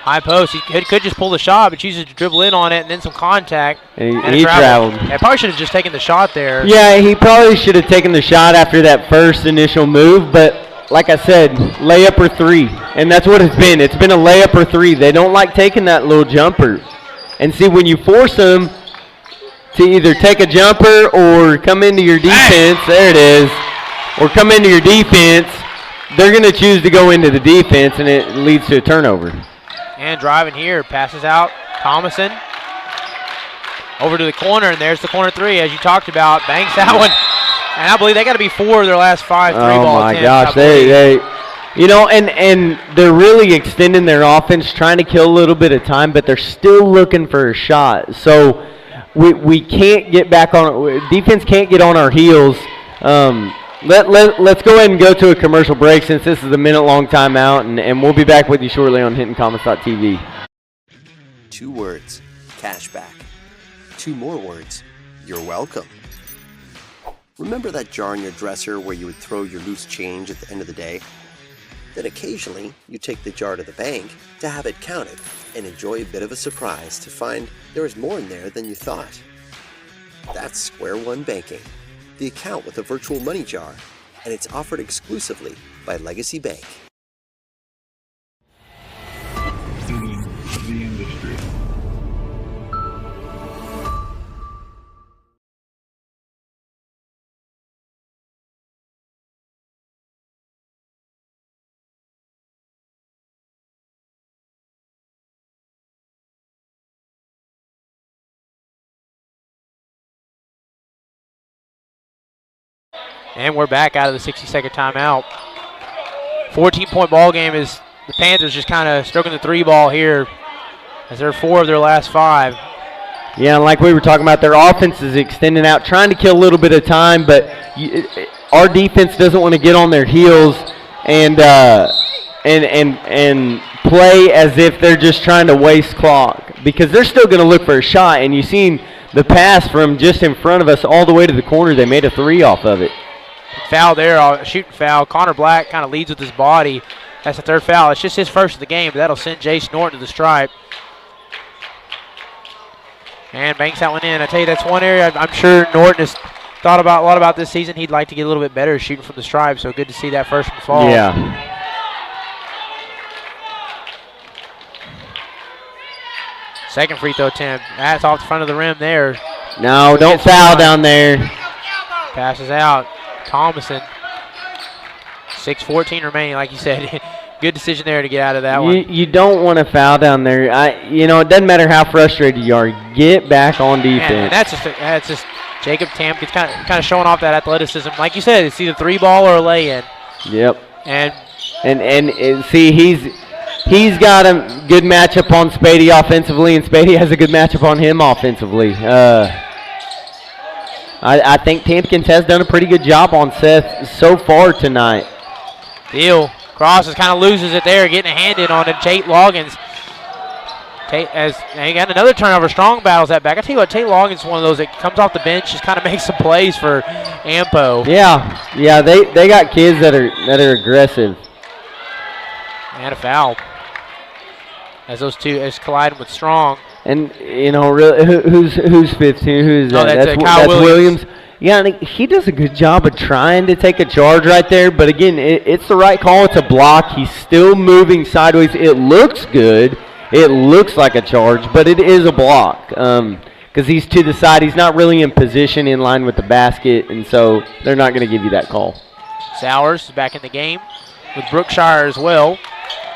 High post, he could just pull the shot, but chooses to dribble in on it and then some contact. And he traveled. Yeah, probably should have just taken the shot there. Yeah, he probably should have taken the shot after that first initial move, but like I said, layup or three, and that's what it's been. It's been a layup or three. They don't like taking that little jumper. And see, when you force them to either take a jumper or come into your defense, there it is, or come into your defense, they're going to choose to go into the defense, and it leads to a turnover. And driving here, passes out, Thomason. Over to the corner, and there's the corner three, as you talked about. Banks that one. And I believe they got to be 4 of their last 5 3-ball attempts. Oh, my gosh. They you know, and they're really extending their offense, trying to kill a little bit of time, but they're still looking for a shot. So we can't get back on – defense can't get on our heels. Let's go ahead and go to a commercial break since this is a minute-long timeout, and we'll be back with you shortly on HintonComets.tv. 2 words, cashback. 2 more words, you're welcome. Remember that jar in your dresser where you would throw your loose change at the end of the day? Then occasionally, you take the jar to the bank to have it counted and enjoy a bit of a surprise to find there is more in there than you thought. That's Square One Banking, the account with a virtual money jar, and it's offered exclusively by Legacy Bank. The industry. And we're back out of the 60-second timeout. 14-point ball game is the Panthers just kind of stroking the 3-ball here as they're 4 of their last 5. Yeah, and like we were talking about, their offense is extending out, trying to kill a little bit of time, but our defense doesn't want to get on their heels and play as if they're just trying to waste clock, because they're still going to look for a shot. And you've seen the pass from just in front of us all the way to the corner. They made a 3 off of it. Foul there, shooting foul. Connor Black kind of leads with his body. That's the 3rd foul. It's just his first of the game, but that'll send Jace Norton to the stripe. And banks that one in. I tell you, that's one area I'm sure Norton has thought about a lot about this season. He'd like to get a little bit better shooting from the stripe, so good to see that first one fall. Yeah. Second free throw attempt. That's off the front of the rim there. No, don't foul down there. Passes out. Thomason. 6:14 remaining, like you said. Good decision there to get out of that one. You don't want to foul down there. It doesn't matter how frustrated you are. Get back on defense. And that's just Jacob Tampkins kind of showing off that athleticism. Like you said, it's either 3-ball or a lay-in. Yep. And see, he's got a good matchup on Spady offensively, and Spady has a good matchup on him offensively. I think Tampkins has done a pretty good job on Seth so far tonight. Deal. Crosses, kind of loses it there, getting a hand in on it. Tate Loggins. He got another turnover. Strong battles that back. I tell you what, Tate Loggins is one of those that comes off the bench, just kind of makes some plays for Ampo. Yeah, they got kids that are aggressive. And a foul. As those two colliding with Strong. And really, who's 15? Who's that? That's Kyle Williams. Yeah, and he does a good job of trying to take a charge right there. But again, it's the right call. It's a block. He's still moving sideways. It looks good. it looks like a charge, but it is a block because he's to the side. He's not really in position in line with the basket, and so they're not going to give you that call. Sowers is back in the game with Brookshire as well.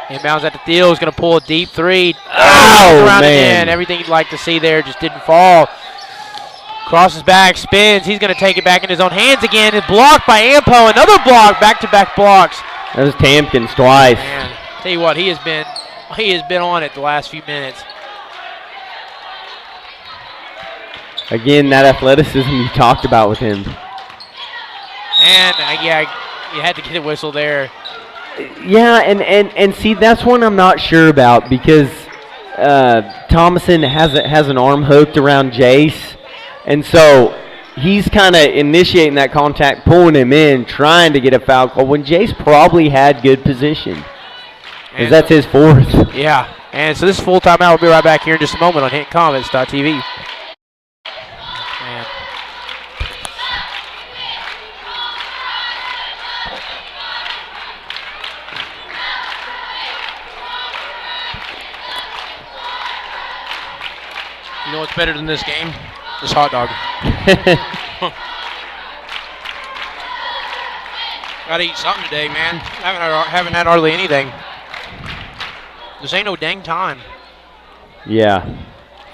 Inbounds at the Thiel is going to pull a deep three. Oh, around man. it in. Everything you'd like to see there just didn't fall. Crosses back, spins. He's going to take it back in his own hands again. It's blocked by Ampo. Another block, back-to-back blocks. That was Tampkins twice. Man, tell you what, he has been on it the last few minutes. Again, that athleticism you talked about with him. And, yeah, you had to get a whistle there. Yeah, and see, that's one I'm not sure about because Thomason has an arm hooked around Jace, and so he's kind of initiating that contact, pulling him in, trying to get a foul call when Jace probably had good position because that's his fourth. Yeah, and so this is full timeout. We'll be right back here in just a moment on HintonComets.tv. You know what's better than this game? This hot dog. Gotta eat something today, man. Haven't had hardly anything. This ain't no dang time. Yeah.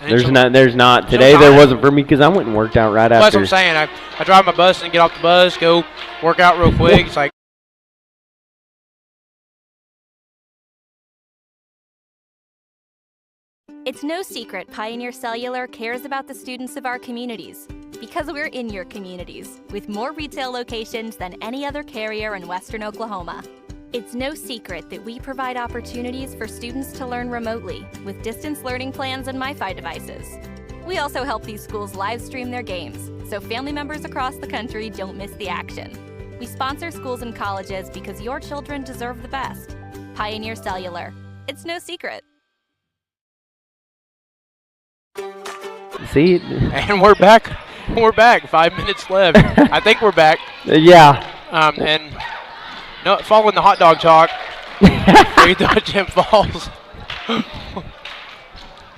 There's not. Today there wasn't for me because I went and worked out right after. That's what I'm saying. I drive my bus and get off the bus, go work out real quick. It's like. It's no secret Pioneer Cellular cares about the students of our communities because we're in your communities with more retail locations than any other carrier in Western Oklahoma. It's no secret that we provide opportunities for students to learn remotely with distance learning plans and MiFi devices. We also help these schools live stream their games so family members across the country don't miss the action. We sponsor schools and colleges because your children deserve the best. Pioneer Cellular. It's no secret. See? And we're back. We're back. 5 minutes left. I think we're back. Yeah. And no, following the hot dog talk, free throw attempt falls.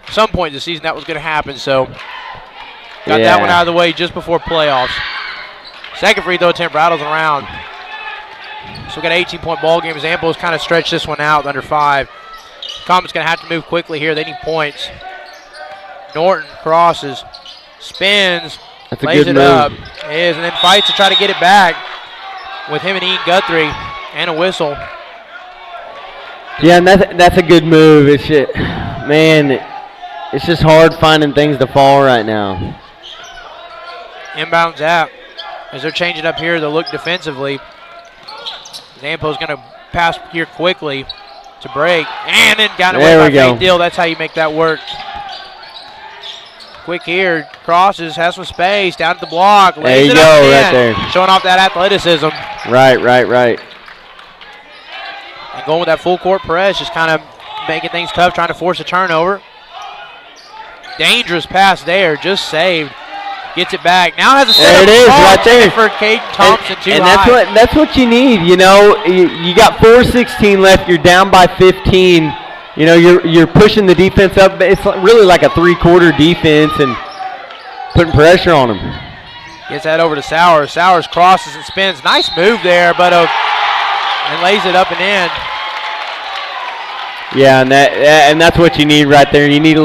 Some point this season that was going to happen, so got that one out of the way just before playoffs. Second free throw attempt rattles around. So we got an 18-point ball game as Ampo's kind of stretched this one out under 5. Comets going to have to move quickly here. They need points. Norton crosses, spins, That's a lays good it move. up. It is, and then fights to try to get it back with him and Ian Guthrie and a whistle. Yeah, and that's a good move. It's just, man, it's just hard finding things to fall right now. Inbounds out as they're changing up here. They'll look defensively. Zampo's going to pass here quickly to break, and then got away by Fake Deal. That's how you make that work. Quick here, crosses, has some space, down at the block. There you go, right there. Showing off that athleticism. Right. And going with that full court press, just kind of making things tough, trying to force a turnover. Dangerous pass there, just saved. Gets it back. Now has a set there it is, right there. For Caden Thompson, and that's what you need. You know, you got 4:16 left. You're down by 15. You know, you're pushing the defense up. It's really like a three-quarter defense and putting pressure on them. Gets that over to Sowers. Sowers crosses and spins. Nice move there, but and lays it up and in. Yeah, and that's what you need right there. You need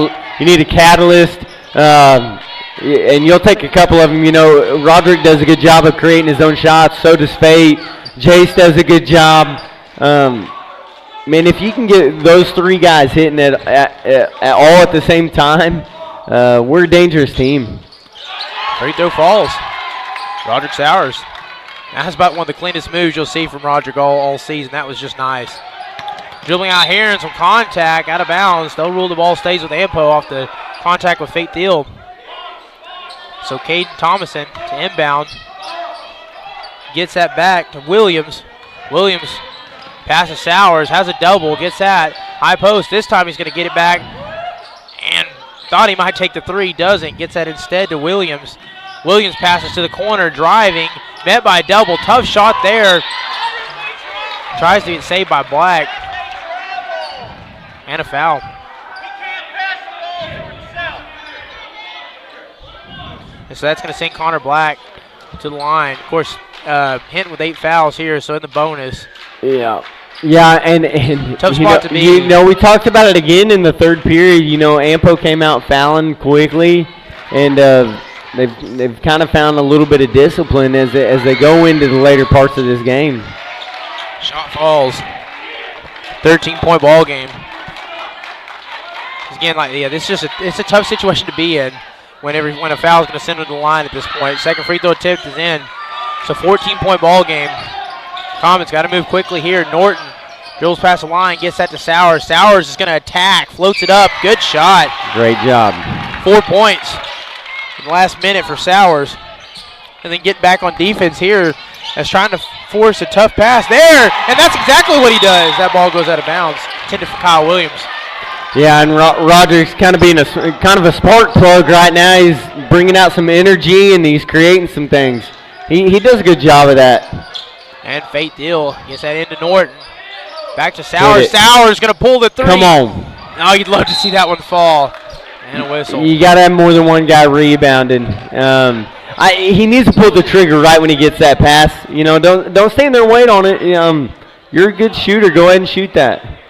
a catalyst, and you'll take a couple of them. You know, Roderick does a good job of creating his own shots. So does Fate. Jace does a good job. Man, if you can get those three guys hitting it all at the same time, we're a dangerous team. Free throw falls. Roderick Sowers. That's about one of the cleanest moves you'll see from Roderick all season. That was just nice. Dribbling out here and some contact, out of bounds. They'll rule the ball stays with Ampo off the contact with Fate Thiel. So Caden Thomason to inbound. Gets that back to Williams. Williams passes Sowers, has a double, gets that. High post, this time he's going to get it back. And thought he might take the three, doesn't. Gets that instead to Williams. Williams passes to the corner, driving. Met by a double, tough shot there. Tries to get saved by Black. And a foul. So that's going to send Connor Black to the line. Of course, Hinton with 8 fouls here, so in the bonus. Yeah. Yeah, and tough spot to be. We talked about it again in the third period. Ampo came out fouling quickly, and they've kind of found a little bit of discipline as they go into the later parts of this game. Shot falls. 13-point ball game. Again, this is it's a tough situation to be in when a foul is going to send them to the line at this point. Second free throw attempt is in. It's a 14-point ball game. Comets got to move quickly here. Norton drills past the line, gets that to Sowers. Sowers is going to attack, floats it up. Good shot. Great job. 4 points in the last minute for Sowers. And then get back on defense here as trying to force a tough pass there. And that's exactly what he does. That ball goes out of bounds. Intended for Kyle Williams. Yeah, and Roger's kind of being a spark plug right now. He's bringing out some energy and he's creating some things. He does a good job of that. And Fate Deal gets that into Norton. Back to Sowers. Sowers going to pull the three. Come on. Oh, you'd love to see that one fall. And a whistle. You got to have more than one guy rebounding. He needs to pull the trigger right when he gets that pass. Don't stand there and wait on it. You're a good shooter. Go ahead and shoot that.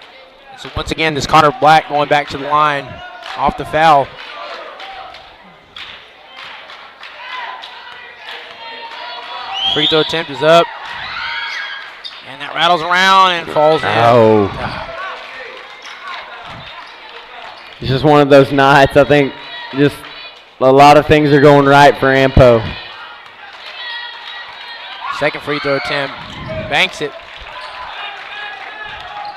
So once again, this Connor Black going back to the line off the foul. Free throw attempt is up. And that rattles around and falls in. Oh. It's just one of those nights. I think just a lot of things are going right for Ampo. Second free throw attempt. Banks it.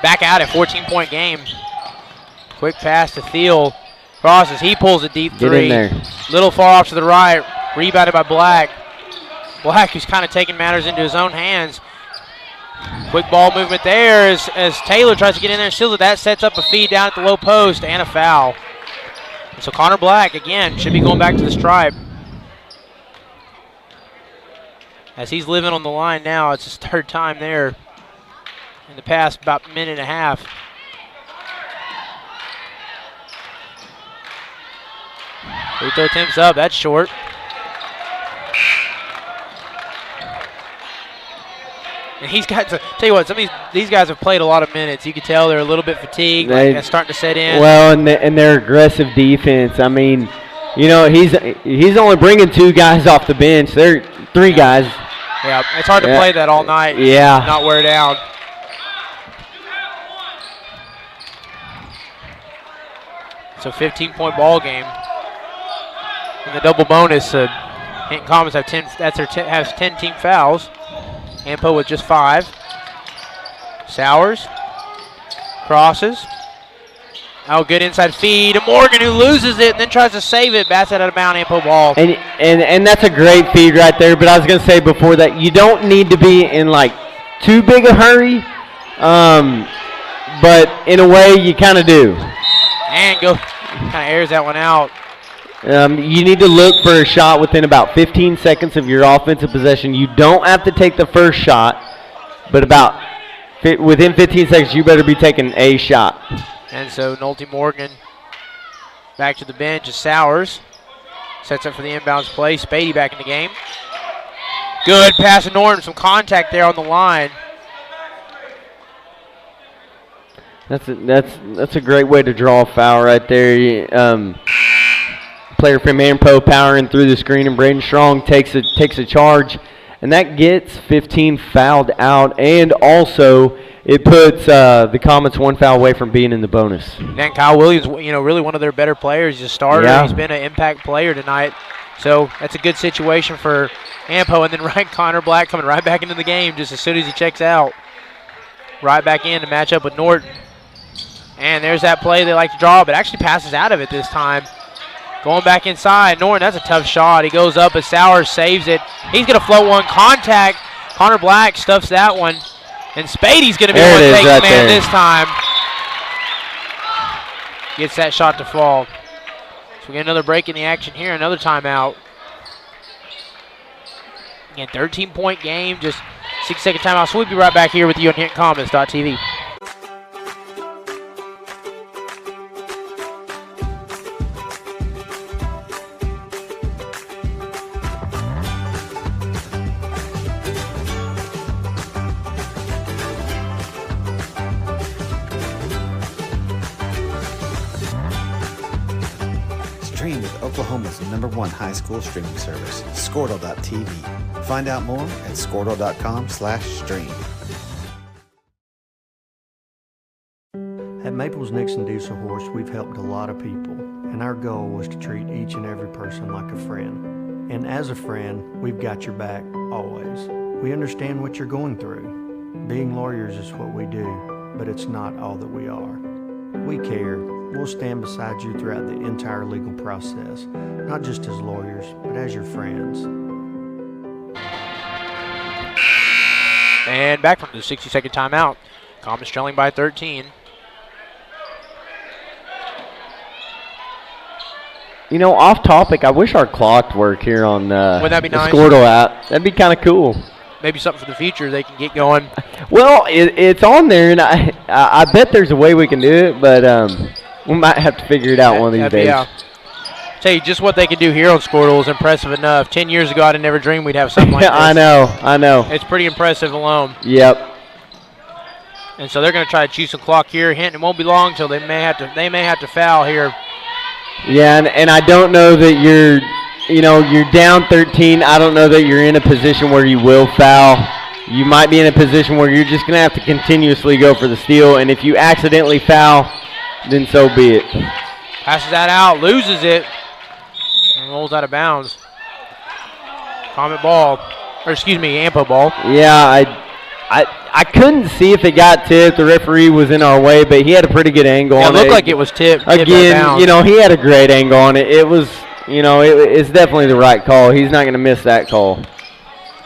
Back out at 14-point game. Quick pass to Thiel. Crosses. He pulls a deep three. Get in there. Little far off to the right. Rebounded by Black. Black, who's kind of taking matters into his own hands. Quick ball movement there as Taylor tries to get in there and steals it. That sets up a feed down at the low post and a foul. And so Connor Black, again, should be going back to the stripe. As he's living on the line now, it's his third time there in the past about minute and a half. Free throw attempts up, that's short. And he's got to tell you what, some of these guys have played a lot of minutes. You can tell they're a little bit fatigued, and starting to set in. Well, and their aggressive defense. I mean, he's only bringing 2 guys off the bench. They're 3 guys. Yeah, it's hard to play that all night. Yeah. Not wear down. So 15-point ball game. In the double bonus, Hinton Comets have 10. Has 10 team fouls. Ampo with just 5. Sowers crosses. Oh, good inside feed to Morgan, who loses it and then tries to save it. Bats it out of bounds. Ampo ball. And that's a great feed right there. But I was going to say before that, you don't need to be in too big a hurry. But in a way, you kind of do. And kind of airs that one out. You need to look for a shot within about 15 seconds of your offensive possession. You don't have to take the first shot, but within 15 seconds, you better be taking a shot. And so Nolte Morgan back to the bench as Sowers sets up for the inbounds play. Spady back in the game. Good pass to Norton. Some contact there on the line. That's a great way to draw a foul right there. Player from Ampo powering through the screen, and Braden Strong takes a charge, and that gets 15 fouled out, and also it puts the Comets 1 foul away from being in the bonus. Then Kyle Williams, really one of their better players. He's a starter. Yeah. He's been an impact player tonight, so that's a good situation for Ampo. And then Connor Black coming right back into the game just as soon as he checks out. Right back in to match up with Norton. And there's that play they like to draw, but actually passes out of it this time. Going back inside. Norton, that's a tough shot. He goes up as Sowers saves it. He's going to float one. Contact. Connor Black stuffs that one. And Spady's going to be the one taking the man this time. Gets that shot to fall. So we get another break in the action here. Another timeout. Again, 13-point game. Just 6-second timeout. So we'll be right back here with you on HintComets.tv. Oklahoma's #1 high school streaming service, Squirtle.tv. Find out more at squirtle.com/stream. At Maples Nixon Diesel Horse, we've helped a lot of people, and our goal was to treat each and every person like a friend. And as a friend, we've got your back always. We understand what you're going through. Being lawyers is what we do, but it's not all that we are. We care. We'll stand beside you throughout the entire legal process, not just as lawyers, but as your friends. And back from the 60-second timeout. Comets trailing by 13. You know, off topic, I wish our clock worked here on Wouldn't that be the nice? Squirtle app. That'd be kind of cool. Maybe something for the future they can get going. Well, it's on there, and I bet there's a way we can do it, but we might have to figure it out one of these days. Yeah. Tell you, just what they can do here on Squirtle is impressive enough. 10 years ago, I'd never dreamed we'd have something like this. I know. It's pretty impressive alone. Yep. And so they're going to try to choose some clock here. Hinton, it won't be long until they may have to foul here. Yeah, and I don't know that you're down 13. I don't know that you're in a position where you will foul. You might be in a position where you're just going to have to continuously go for the steal, and if you accidentally foul, then so be it. Passes that out, loses it, and rolls out of bounds. Comet ball, or excuse me, Ampo ball. Yeah, I couldn't see if it got tipped. The referee was in our way, but he had a pretty good angle on it. It looked like it was tipped. Again, he had a great angle on it. It was, it's definitely the right call. He's not going to miss that call.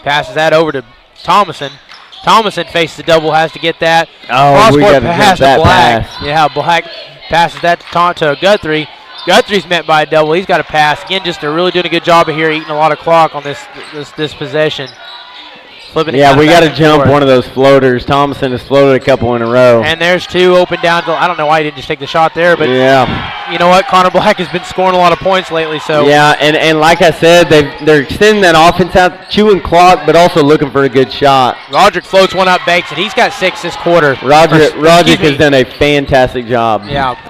Passes that over to Thomason. Thomason faces the double, has to get that. Oh, we got to jump that Black. pass. Yeah, Black passes that to Guthrie. Guthrie's met by a double. He's got a pass. Again, just they're really doing a good job of here, eating a lot of clock on this possession. Flipping yeah, we got to jump one of those floaters. Thomason has floated a couple in a row. And there's two open down. I don't know why he didn't just take the shot there, but yeah, you know what? Connor Black has been scoring a lot of points lately. So yeah, and like I said, they're extending that offense out, chewing clock, but also looking for a good shot. Roderick floats one up, banks it. He's got 6 this quarter. Roderick has done a fantastic job. Yeah.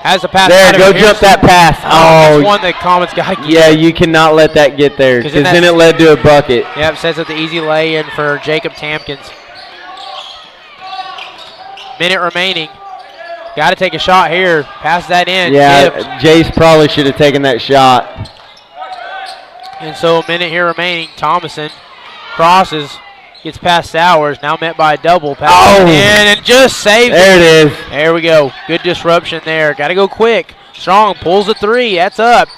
Has a pass. There, go jump that pass. Oh, that's one that Comets got to get. Yeah, you cannot let that get there because then it led to a bucket. Yep, sets up the easy lay-in for Jacob Tampkins. Minute remaining. Got to take a shot here. Pass that in. Yeah, tipped. Jace probably should have taken that shot. And so a minute here remaining. Thomason crosses. Gets past Sowers, now met by a double. Pass in and just saves it. There it is. There we go. Good disruption there. Got to go quick. Strong pulls a 3. That's up.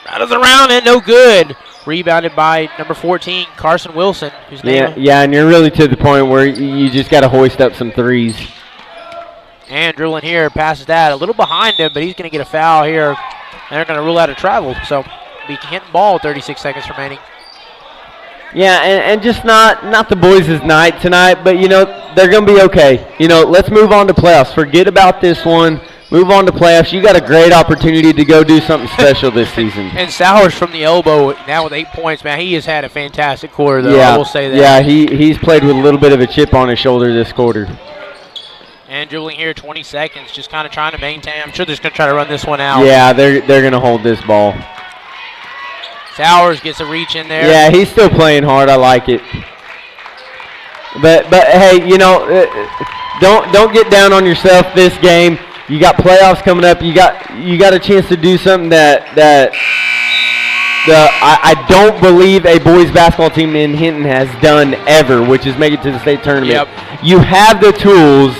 Rattles around and no good. Rebounded by number 14, Carson Wilson. Yeah, and you're really to the point where you just got to hoist up some threes. And dribbling here, passes that. A little behind him, but he's going to get a foul here. And they're going to rule out a travel. So be Hinton ball, 36 seconds remaining. Yeah, and just not the boys' night tonight, but, they're going to be okay. Let's move on to playoffs. Forget about this one. Move on to playoffs. You got a great opportunity to go do something special this season. And Sowers from the elbow now with 8 points, man. He has had a fantastic quarter, though. Yeah, I will say that. Yeah, he's played with a little bit of a chip on his shoulder this quarter. And dribbling here, 20 seconds, just kind of trying to maintain. I'm sure they're just going to try to run this one out. Yeah, they're going to hold this ball. Sowers gets a reach in there. Yeah, he's still playing hard. I like it. But hey, don't get down on yourself this game. You got playoffs coming up. You got a chance to do something that I don't believe a boys basketball team in Hinton has done ever, which is make it to the state tournament. Yep. You have the tools.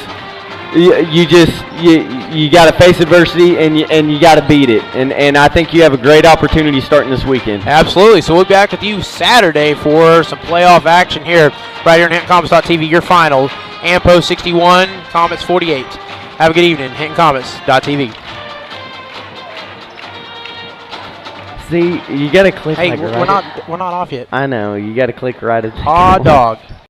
You got to face adversity and you got to beat it. And I think you have a great opportunity starting this weekend. Absolutely. So we'll be back with you Saturday for some playoff action here right here on HintonComets.tv. Your final, Ampo 61, Comets 48. Have a good evening, HintonComets.tv. See, you got to click Hey, like we're right not off yet. I know. You got to click right at the Aw, dog.